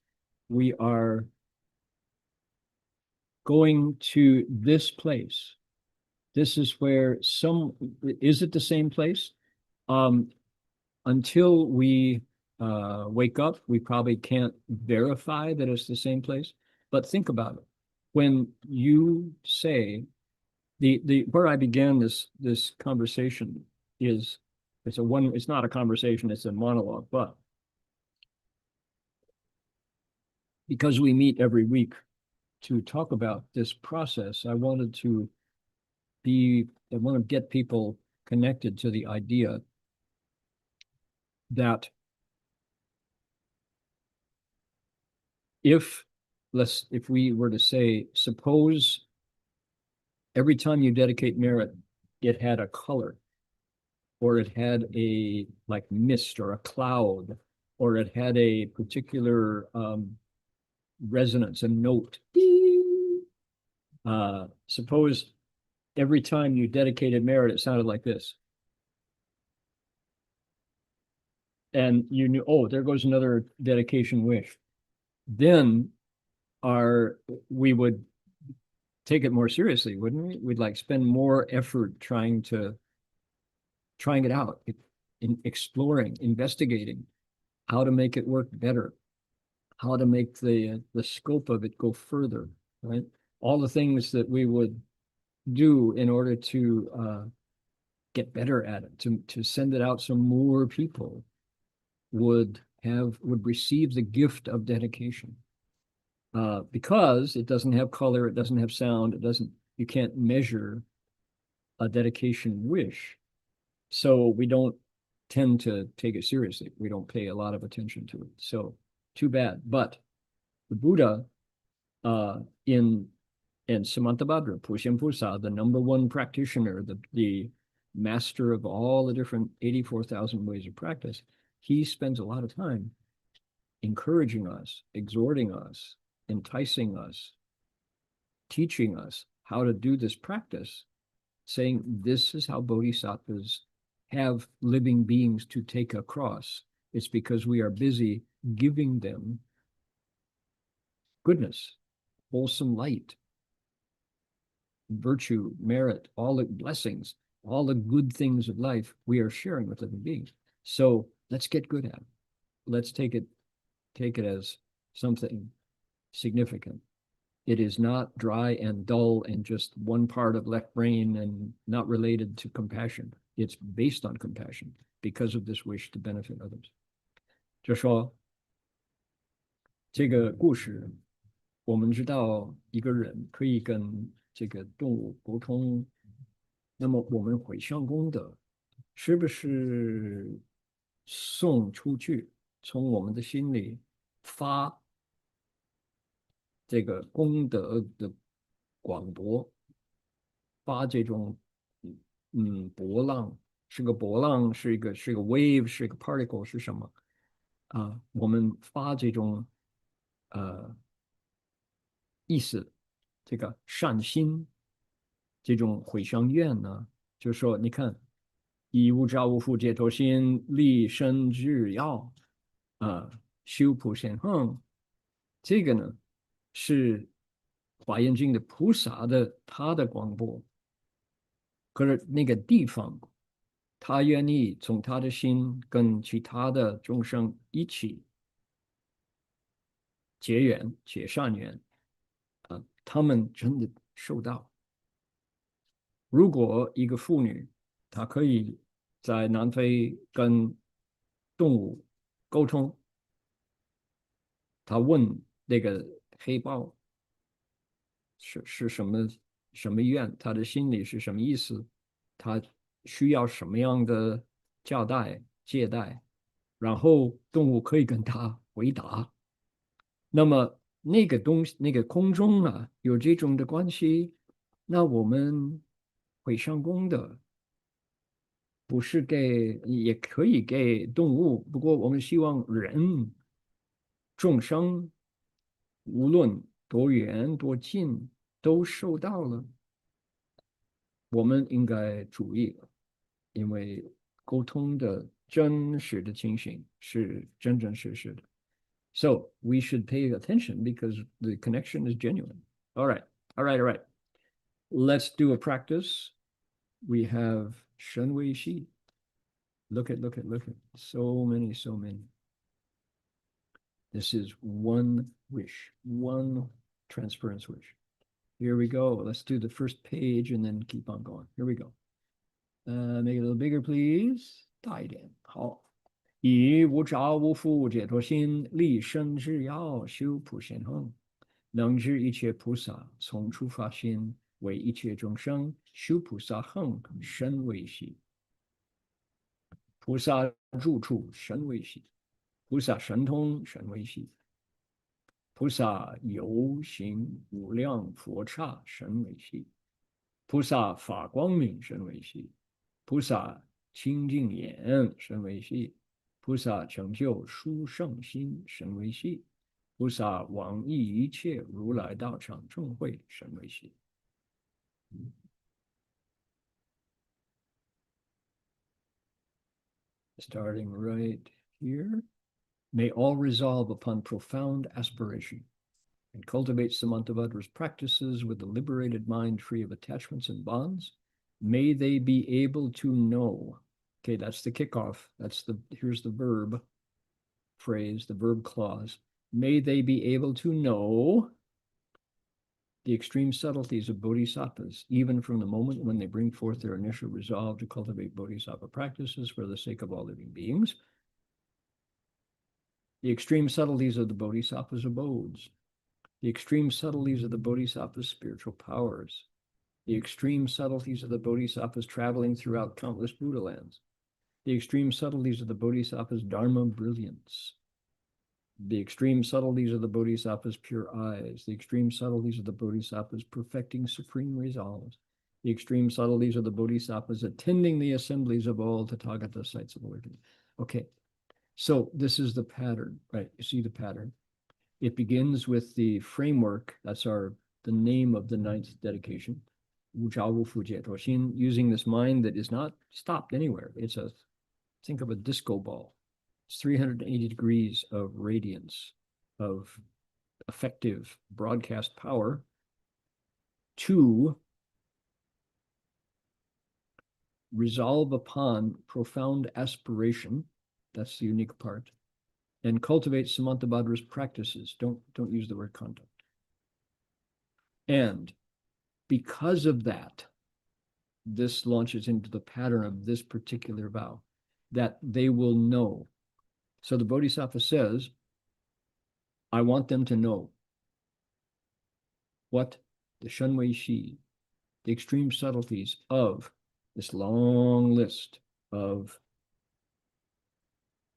A: we are going to this place. This is where is it the same place? Until we wake up, we probably can't verify that it's the same place. But think about it. When you say, where I began this conversation is, it's not a conversation, it's a monologue, but because we meet every week to talk about this process, I want to get people connected to the idea that if we were to say, suppose every time you dedicate merit, it had a color, or it had a like mist or a cloud, or it had a particular resonance, a note. Suppose every time you dedicated merit, it sounded like this. And you knew, oh, there goes another dedication wish. Then we would take it more seriously, wouldn't we? We'd like spend more effort trying it out, in exploring, investigating how to make it work better, how to make the scope of it go further, right? All the things that we would do in order to get better at it, to send it out so more people would receive the gift of dedication. Because it doesn't have color, it doesn't have sound, you can't measure a dedication wish. So we don't tend to take it seriously. We don't pay a lot of attention to it. So too bad. But the Buddha in Samantabhadra, Pushya Pusa, the number one practitioner, the master of all the different 84,000 ways of practice, he spends a lot of time encouraging us, exhorting us, enticing us, teaching us how to do this practice, saying this is how bodhisattvas have living beings to take across. It's because we are busy giving them goodness, wholesome light, virtue, merit, all the blessings, all the good things of life we are sharing with living beings. So let's get good at it. Let's take it as something significant. It is not dry and dull and just one part of left brain and not related to compassion. It's based on compassion because of this wish to benefit others. 就说这个故事，我们知道一个人可以跟这个动物沟通，那么我们回向功德是不是送出去，从我们的心里发这个功德的广博，发这种波浪，是个波浪，是个 wave， 是个 particle， 是什么啊？我们发这种意思，这个善心，这种回向愿呢，就是说，你看，以无着无复解脱心，立身至要修普贤行，这个呢是华严经的菩萨他的广播。可是那个地方，他愿意从他的心跟其他的众生一起结缘、结善缘，他们真的受到。如果一个妇女，她可以在南非跟动物沟通，他问那个黑豹是什么愿，他的心里是什么意思，他需要什么样的借贷，然后动物可以跟他回答。那么那个东西，那个空中啊，有这种的关系，那我们会上供的，不是给，也可以给动物，不过我们希望人众生无论多远多近都受到了，我们应该注意，因为沟通的真实的情形是真真实实的。So we should pay attention because the connection is genuine. All right, all right, all right. Let's do a practice. We have Shen Wei Shi. Look at. So many, so many. This is one wish, one transference wish. Here we go. Let's do the first page and then keep on going. Here we go. Make it a little bigger, please. 大一点。好。以无着无覆解脱心，立身之要修普贤行，能知一切菩萨从初发心，为一切众生修菩萨行，身为系。菩萨住处身为系，菩萨神通身为系，菩萨游行无量佛刹身为系，菩萨法光明身为系，菩萨清净眼身为系。菩萨成就殊胜心神为系，菩萨往诣一切如来道场众会神为系。Starting right here, may all resolve upon profound aspiration and cultivate Samantabhadra's practices with a liberated mind free of attachments and bonds. May they be able to know. Okay, that's the kickoff. Here's the verb phrase, the verb clause. May they be able to know the extreme subtleties of bodhisattvas, even from the moment when they bring forth their initial resolve to cultivate bodhisattva practices for the sake of all living beings. The extreme subtleties of the bodhisattva's abodes, the extreme subtleties of the bodhisattva's spiritual powers, the extreme subtleties of the bodhisattvas traveling throughout countless Buddha lands, the extreme subtleties of the bodhisattva's dharma brilliance, the extreme subtleties of the bodhisattva's pure eyes, the extreme subtleties of the bodhisattva's perfecting supreme resolves, the extreme subtleties of the bodhisattvas attending the assemblies of all Tathagata sites of awakening. Okay, so this is the pattern, right? You see the pattern. It begins with the framework. That's the name of the ninth dedication. Using this mind that is not stopped anywhere. Think of a disco ball. It's 380 degrees of radiance, of effective broadcast power to resolve upon profound aspiration. That's the unique part. And cultivate Samantabhadra's practices. Don't use the word conduct. And because of that, this launches into the pattern of this particular vow, that they will know. So the Bodhisattva says, I want them to know what the Shenwei Shi, the extreme subtleties of this long list of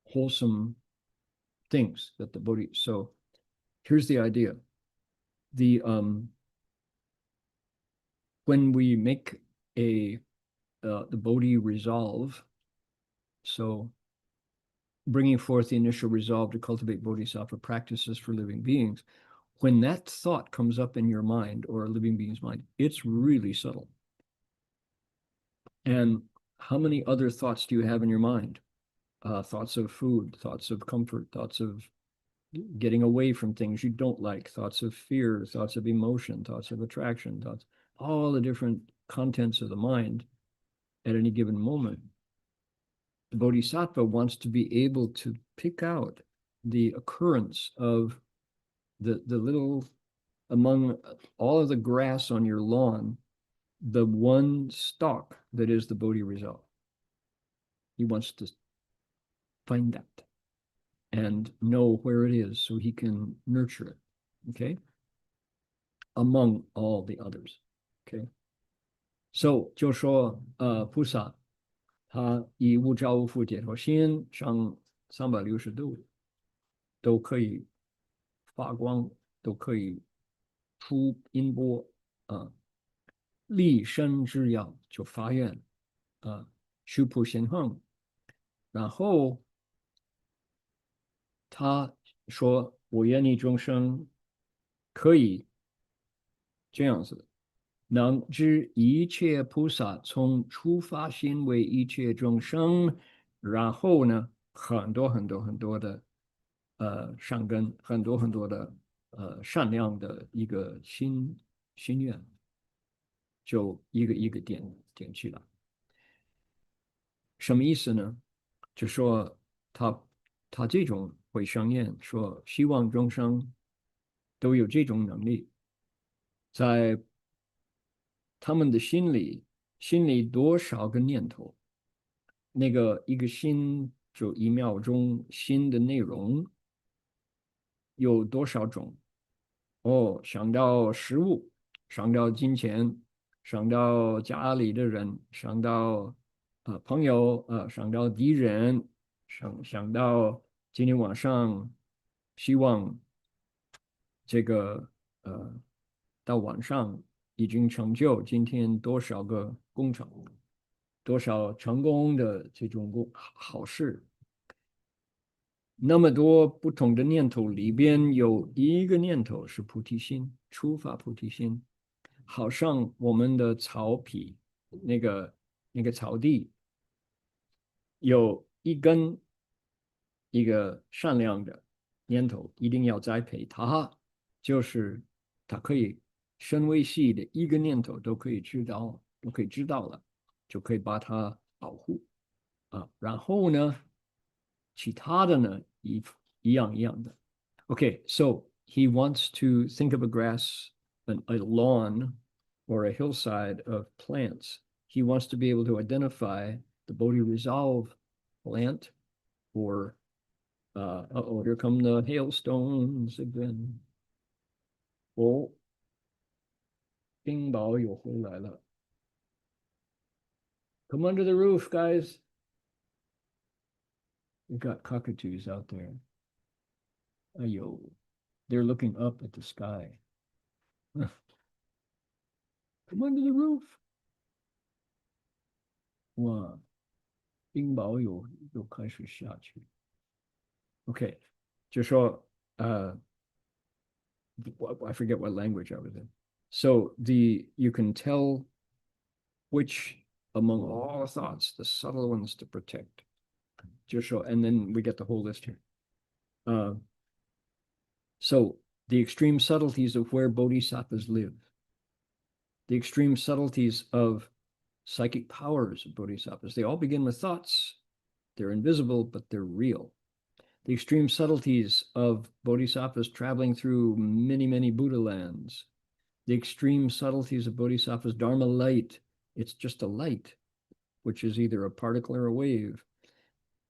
A: wholesome things that the Bodhi. So here's the idea. When we make the Bodhi resolve, so bringing forth the initial resolve to cultivate bodhisattva practices for living beings, when that thought comes up in your mind or a living being's mind, it's really subtle. And how many other thoughts do you have in your mind? Thoughts of food, thoughts of comfort, thoughts of getting away from things you don't like, thoughts of fear, thoughts of emotion, thoughts of attraction, thoughts, all the different contents of the mind at any given moment. The bodhisattva wants to be able to pick out the occurrence of the little, among all of the grass on your lawn, the one stalk that is the Bodhi resolve. He wants to find that. and know where it is so he can nurture it, okay, among all the others, okay. So 就说菩萨他以无着无缚解脱心上360度都可以发光，都可以出音波立身之要就发愿修普贤行，然后他说我愿你众生可以这样子，能知一切菩萨从初发心为一切众生，然后呢，很多很多很多的善根，很多很多的善良的一个心愿，就一个一个点去了。什么意思呢？就说他这种会相愿，说希望众生都有这种能力，在他们的心里多少个念头，那个一个心就1秒钟心的内容有多少种？想到食物，想到金钱，想到家里的人，想到朋友，想到敌人，想到今天晚上希望这个到晚上已经成就今天多少个工程，多少成功的这种好事。那么多不同的念头里边有一个念头是菩提心，初发菩提心，好像我们的草皮那个草地有一个善良的念头，一定要栽培它，就是它可以深微细的一个念头都可以知道了，就可以把它保护然后呢，其他的呢一样的。Okay, so he wants to think of a grass, a lawn, or a hillside of plants. He wants to be able to identify the Bodhi resolve plant, or here come the hailstones again. 冰雹又回来了。Come under the roof, guys. We've got cockatoos out there. Ayo, they're looking up at the sky. Come under the roof. 哇，冰雹又开始下去。Okay, 就说I forget what language I was in. So you can tell which among all thoughts the subtle ones to protect. 就说 and then we get the whole list here. So the extreme subtleties of where bodhisattvas live, the extreme subtleties of psychic powers of bodhisattvas, they all begin with thoughts. They're invisible, but they're real. The extreme subtleties of bodhisattvas traveling through many, many Buddha lands, the extreme subtleties of bodhisattvas Dharma light, it's just a light, which is either a particle or a wave.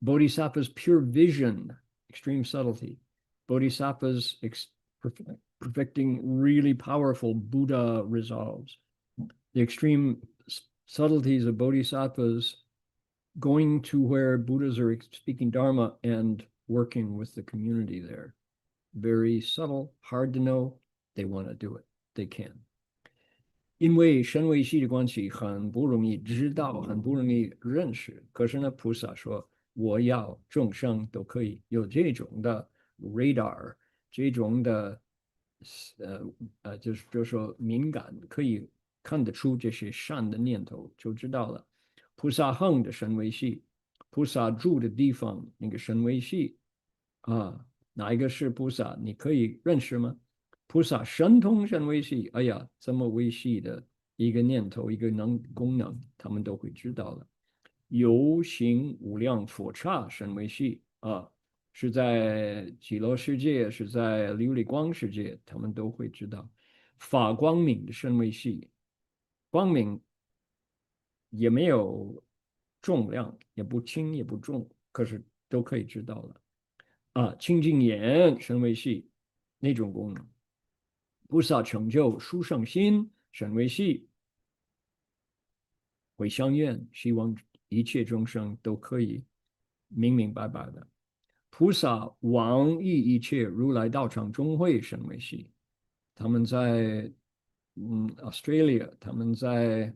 A: Bodhisattvas pure vision, extreme subtlety. Bodhisattvas perfecting really powerful Buddha resolves. The extreme subtleties of bodhisattvas going to where Buddhas are speaking Dharma and working with the community there. Very subtle, hard to know. They want to do it. They can. 因为身为系的关系很不容易知道，很不容易认识。可是呢，菩萨说，我要众生都可以有这种的 radar，这种的就是说敏感，可以看得出这些善的念头，就知道了。菩萨行的身为系，菩萨住的地方那个身为系哪一个是菩萨？你可以认识吗？菩萨神通神微细，哎呀，这么微细的一个念头，一个功能，他们都会知道了。有形无量佛刹神微细是在极乐世界，是在琉璃光世界，他们都会知道。法光明的神微细，光明也没有重量，也不轻也不重，可是都可以知道了。清净眼神为系那种功能，菩萨成就殊胜心神为系，会相愿，希望一切众生都可以明明白白的。菩萨往诣一切如来道场中会神为系，他们在Australia，他们在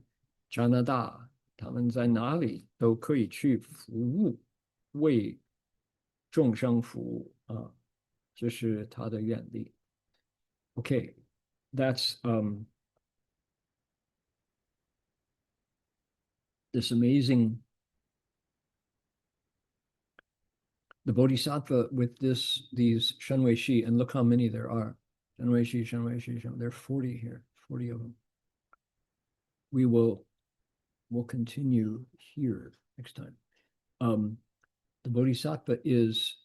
A: 加拿大，他们在哪里都可以去服务，为众生服务啊，这是他的愿力。Okay, that's this amazing. The Bodhisattva with these Shenwei Shi, and look how many there are. Shenwei Shi, Shenwei Shi, Shenwei. There are 40 here, 40 of them. We'll continue here next time. The Bodhisattva is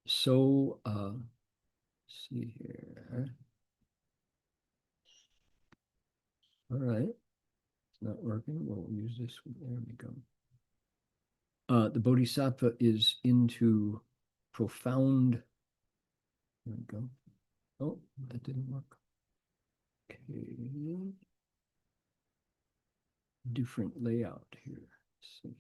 A: so, let's see here. All right, it's not working. We'll use this one. There we go. The Bodhisattva is into profound. There we go. Oh, that didn't work. Okay. Different layout here. Let's see.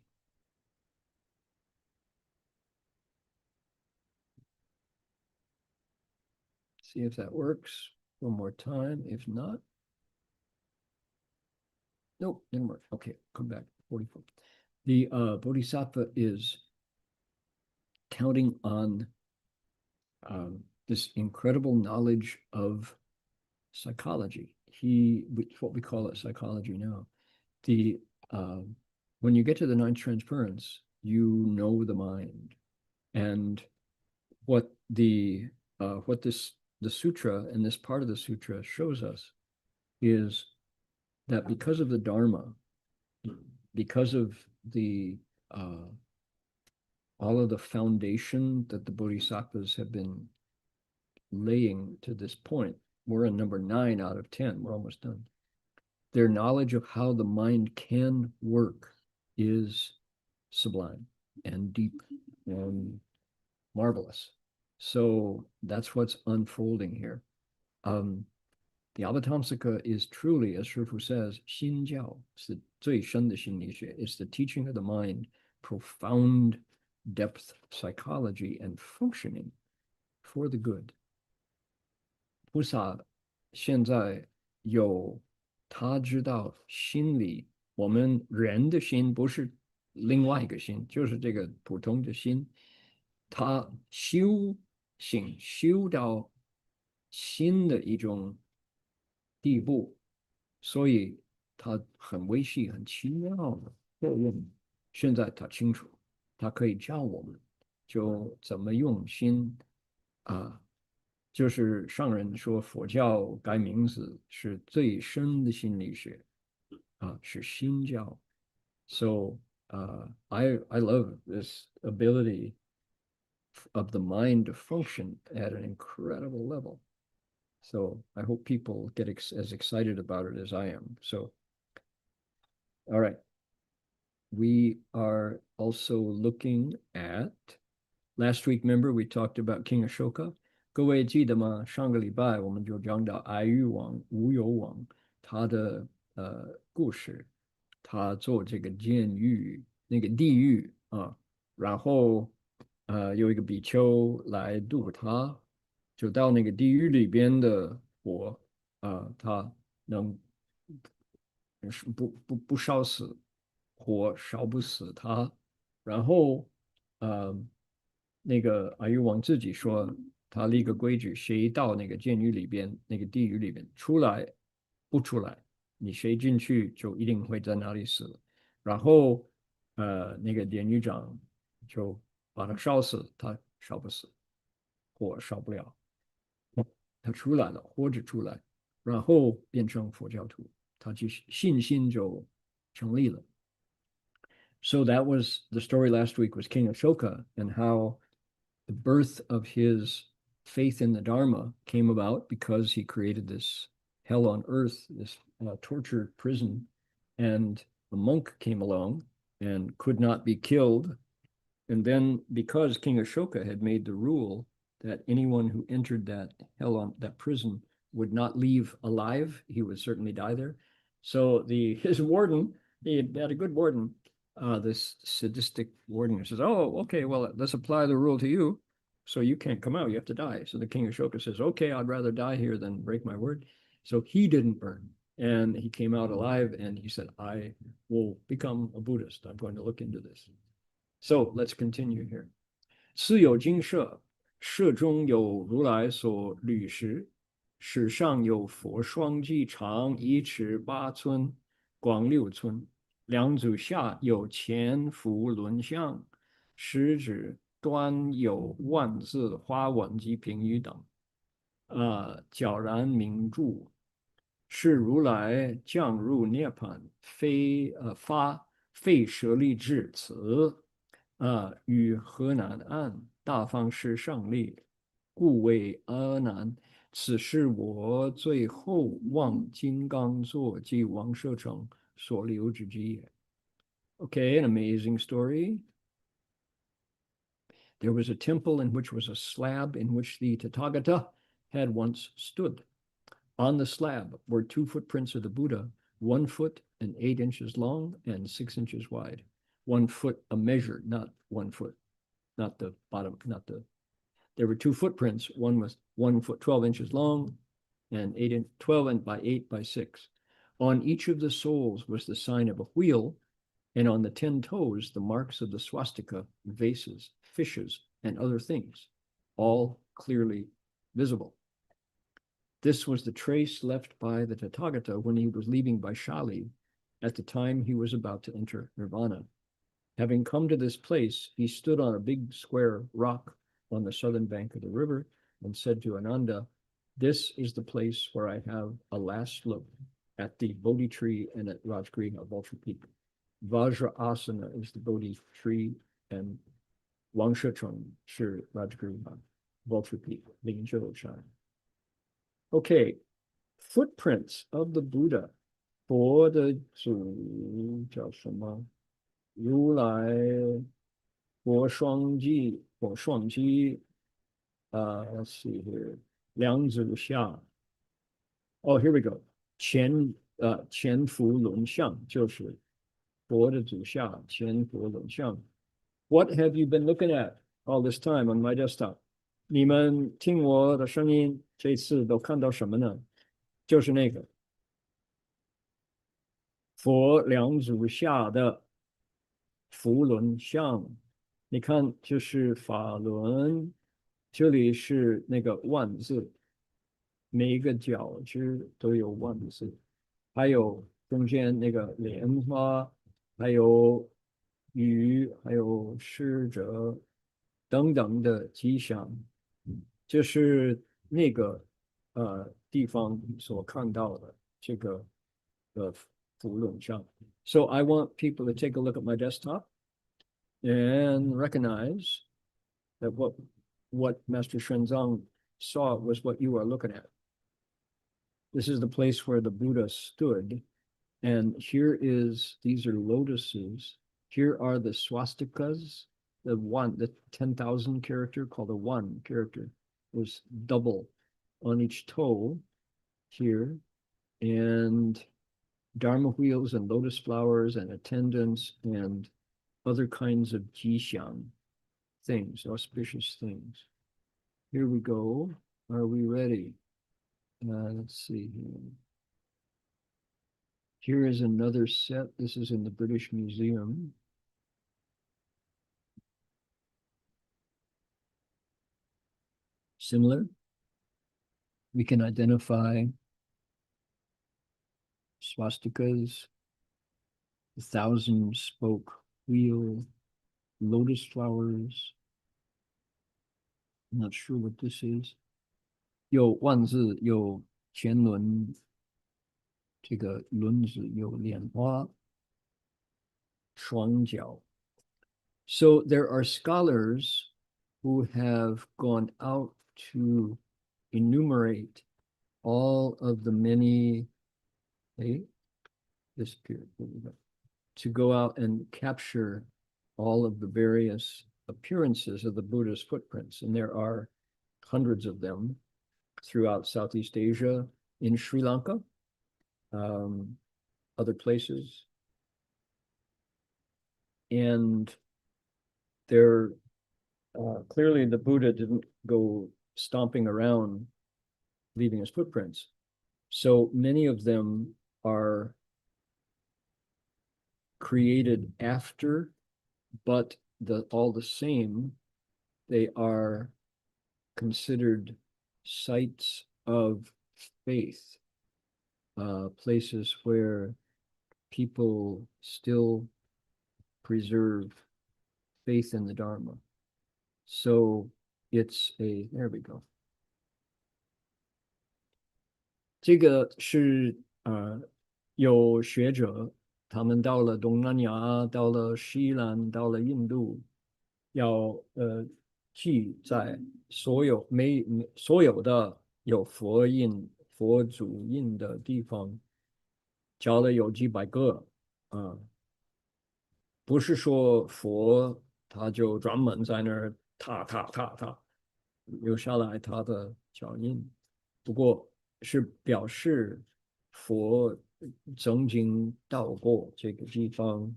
A: See if that works. One more time. If not, nope, didn't work. Okay, come back. 44. The Bodhisattva is counting on this incredible knowledge of psychology. What we call it psychology now. When you get to the ninth transference, you know the mind, and what the sutra and this part of the sutra shows us is that because of the Dharma, because of the all of the foundation that the Bodhisattvas have been laying to this point, we're in number 9 out of 10. We're almost done. Their knowledge of how the mind can work is sublime and deep and marvelous. So that's what's unfolding here. The Avatamsaka is truly, as Shifu says, 心教, it's the 最深的心理学. It's the teaching of the mind, profound depth psychology and functioning for the good. 菩萨现在有他知道心里，我们人的心不是另外一个心，就是这个普通的心，他修行修到新的一种地步，所以他很微细、很奇妙的作用。现在他清楚，他可以教我们就怎么用心就是上人说佛教改名字是最深的心理学是心教。So I love this ability of the mind to function at an incredible level. So I hope people get as excited about it as I am. So, all right. We are also looking at, last week, remember, we talked about King Ashoka. 各位记得吗？上个礼拜我们就讲到爱欲王、无有王他的故事，他做这个监狱那个地狱然后有一个比丘来度他，就到那个地狱里边的火他能不烧死，火烧不死他，然后那个阿育王自己说，他立个规矩，谁到那个监狱里边、那个地狱里边出来不出来，你谁进去就一定会在那里死。然后那个典狱长就把他烧死，他烧不死，火烧不了，他出来了，活着出来，然后变成佛教徒，他就信心就成立了。So that was the story last week was King Ashoka and how the birth of his faith in the Dharma came about because he created this hell on earth, this torture prison, and a monk came along and could not be killed. And then because King Ashoka had made the rule that anyone who entered that hell, that prison, would not leave alive. He would certainly die there. So his warden, he had a good warden, this sadistic warden, says, "Oh, okay, well, let's apply the rule to you. So you can't come out, you have to die." So the king of Ashoka says, "Okay, I'd rather die here than break my word." So he didn't burn. And he came out alive, and he said, "I will become a Buddhist. I'm going to look into this." So let's continue here. 四有精舍，舍中有如来所履时，史上有佛双髻长1尺8寸，广6寸。两足下有前福轮相，食指端有万字花纹及评语等。皎然明柱，是如来降入涅槃，发废舍利至此。与河南岸大方师上立，故谓阿难。此是我最后望金刚座及王舍城所留之基也。Okay, an amazing story. There was a temple in which was a slab in which the Tathagata had once stood. On the slab were 2 footprints of the Buddha, 1 foot and 8 inches long and 6 inches wide. 1 foot a measure, not 1 foot, not the bottom, not the. There were 2 footprints. One was 1 foot 12 inches long and 12 by 8 by 6. On each of the soles was the sign of a wheel, and on the 10 toes the marks of the swastika, vases, fishes, and other things, all clearly visible. This was the trace left by the Tathagata when he was leaving Vaishali at the time he was about to enter Nirvana. Having come to this place, he stood on a big square rock on the southern bank of the river and said to Ananda, "This is the place where I have a last look at the Bodhi tree and at Rajgriha, Vulture Peak." Vajra Asana is the Bodhi tree, and Wangsha is Rajgriha, Vulture Peak, Lingjoshan. Okay, footprints of the Buddha. 佛的祖叫什么？如来佛双髻，let's see here. 两足下。Oh, here we go. 前福轮相就是佛的祖下，前福轮相。What have you been looking at all this time on my desktop? 你们听我的声音，这次都看到什么呢？就是那个佛两足下的福轮相。你看，就是法轮，这里是那个万字，每一个角支都有万字，还有中间那个莲花，还有鱼，还有逝者等等的吉祥，就是那个地方所看到的这个福轮相。So I want people to take a look at my desktop and recognize that what Master Shenzong saw was what you are looking at. This is the place where the Buddha stood. And these are lotuses. Here are the swastikas, the 10,000 character called the 1 character was double on each toe here. And Dharma wheels and lotus flowers and attendants and other kinds of jixiang things, auspicious things. Here we go. Are we ready? Let's see here. Here is another set. This is in the British Museum. Similar. We can identify swastikas, the 1,000-spoke wheel, lotus flowers. I'm not sure what this is. 有万字，有前轮，这个轮子有莲花，双脚。So there are scholars who have gone out to enumerate all of the many, disappeared, to go out and capture all of the various appearances of the Buddha's footprints. And there are hundreds of them throughout Southeast Asia, in Sri Lanka, other places. And they're clearly the Buddha didn't go stomping around leaving his footprints. So many of them are created after, but all the same, they are considered sites of faith, places where people still preserve faith in the Dharma. So it's there we go. 这个是有学者他们到了东南亚，到了西兰，到了印度，要记载所有的有佛印、佛祖印的地方，教了有几百个不是说佛他就专门在那儿踏留下来他的脚印，不过是表示佛曾经到过这个地方，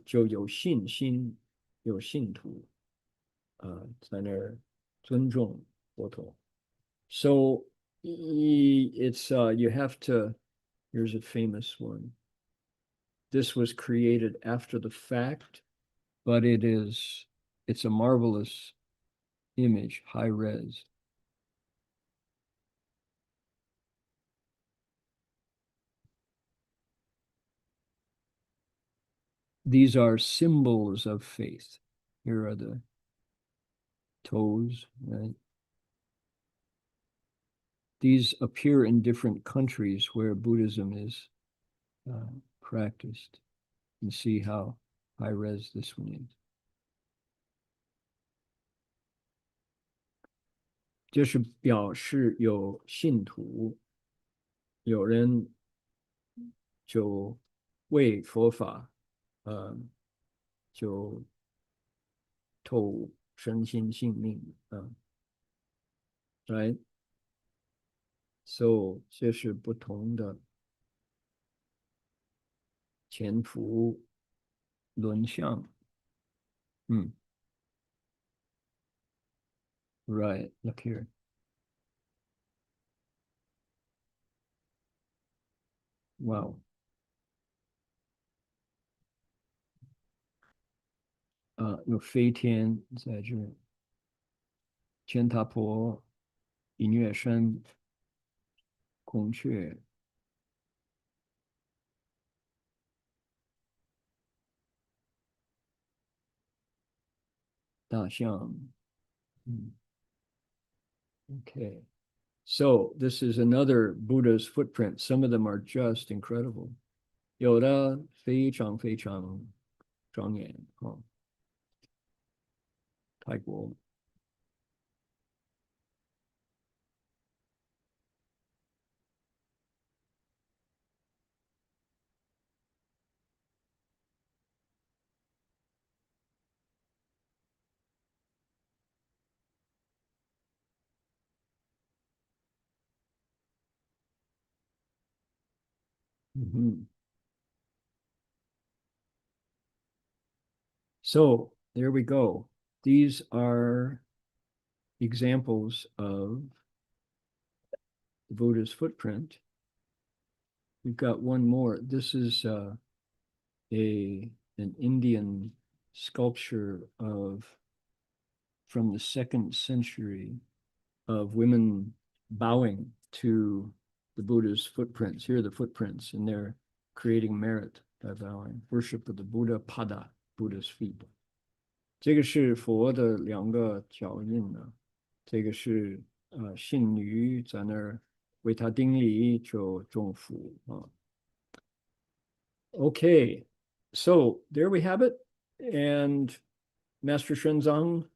A: 就有信心，有信徒，在那儿尊重佛陀。So it's you have to. Here's a famous one. This was created after the fact, but it's a marvelous image, high res. These are symbols of faith. Here are the toes, right? These appear in different countries where Buddhism is practiced. You can see how high res this one is. 这是表示有信徒，有人就为佛法，就投身心性命right? So 这是不同的潜伏轮相Right, look here. Wow. 有飞天在这，千塔婆、音乐声、孔雀、大象。Okay. So this is another Buddha's footprint. Some of them are just incredible. 有的非常非常庄严泰国。So there we go. These are examples of the Buddha's footprint. We've got one more. This is an Indian sculpture from the 2nd century of women bowing to the Buddha's footprints. Here are the footprints, and they're creating merit by bowing. Worship of the Buddha Pada, Buddha's feet. 这个是佛的2个脚印呢，这个是信女在那儿为他顶礼就种福Okay, so there we have it. And Master Shenzong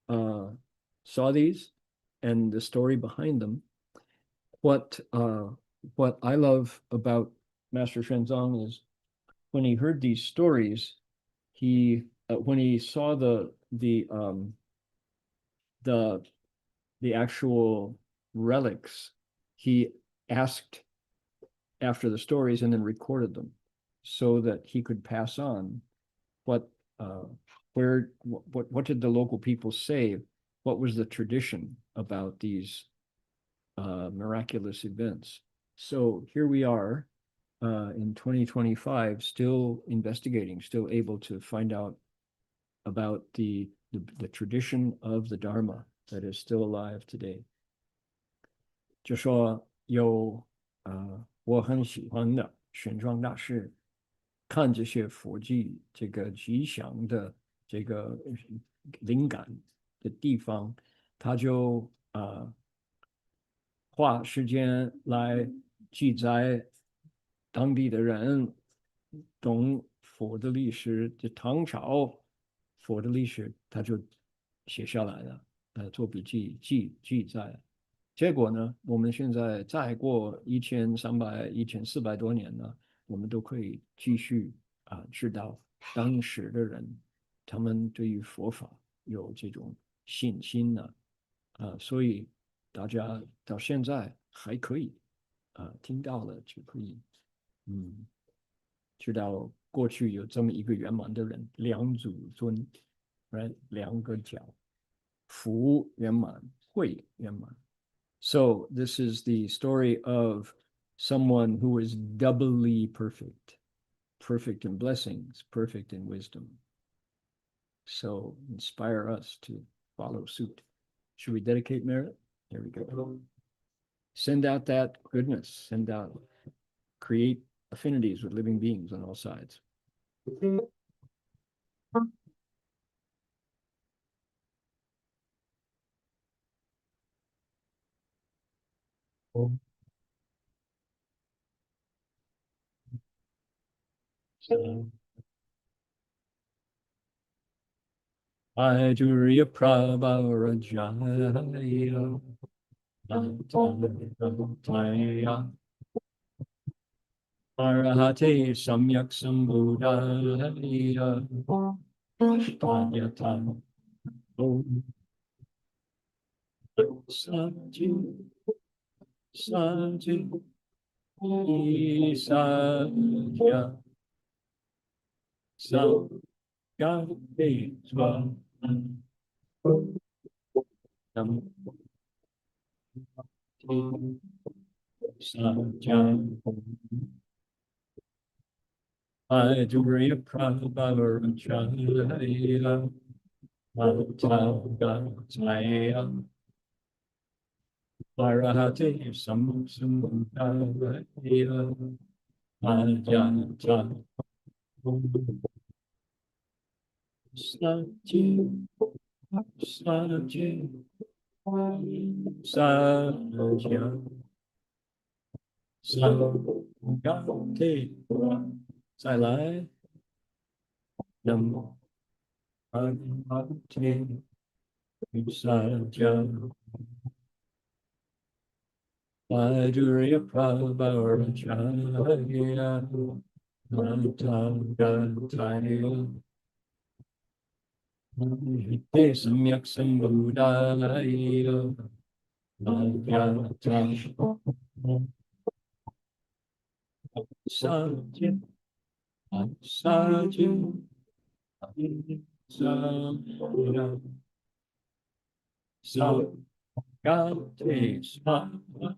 A: saw these and the story behind them. What I love about Master Shenzong is when he heard these stories, when he saw the the actual relics, he asked after the stories and then recorded them so that he could pass on what did the local people say, what was the tradition about these miraculous events. So here we are in 2025, still investigating, still able to find out about the tradition of the Dharma that is still alive today. 就说有我很喜欢的玄奘大师看这些佛记这个吉祥的这个灵感的地方，他就花时间来记载当地的人懂佛的历史，就唐朝佛的历史，他就写下来了，做笔记记载。结果呢，我们现在再过1300、1400多年呢，我们都可以继续知道当时的人，他们对于佛法有这种信心呢，所以大家到现在还可以听到了就可以，知道过去有这么一个圆满的人，两祖尊，两个角，福圆满，慧圆满。So this is the story of someone who is doubly perfect, perfect in blessings, perfect in wisdom. So inspire us to follow suit. Should we dedicate merit? There we go. Send out that goodness, create affinities with living beings on all sides. Ajurya Prabharajaya Taya Arahate Samyak Sambuddhaya Ayata Om Sati Sati Isaya Sakate Swa Nam Sajam Ajurya Prabharajaya Avatamsaka Arahate Sambuddhaya Ayata Sati Sati Sajam Sakate 再来 Nam Arahate Sajam Ajurya Prabharajaya Avatamsaka Te Samyak Sambuddhaya Ayata Sajam Sajam Sajam Sakate Swaha.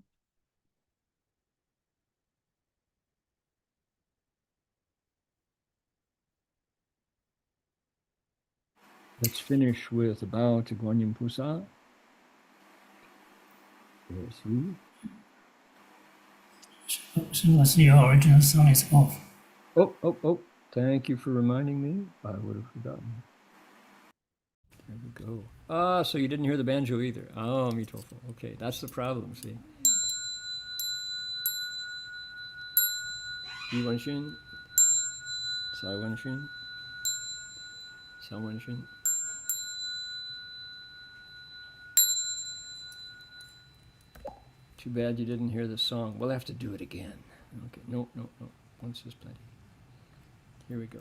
A: Let's finish with a bow to Guanyin Pusa. Yes, you.
C: Your original song is off.
A: Oh. Thank you for reminding me. I would have forgotten. There we go. So you didn't hear the banjo either. Oh, mitofo. Okay, that's the problem, see. Yi Wenxun, Sai Wenxun, San Wenxun. Too bad you didn't hear the song. We'll have to do it again. Okay, no. Once is plenty. Here we go.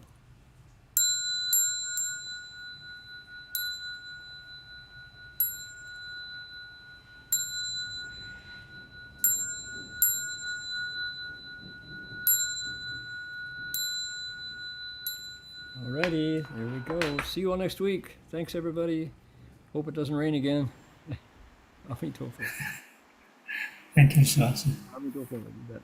A: Alrighty, there we go. See you all next week. Thanks, everybody. Hope it doesn't rain again. 阿弥陀佛。
C: Thank you, 师老师。
A: 阿弥陀佛，you bet.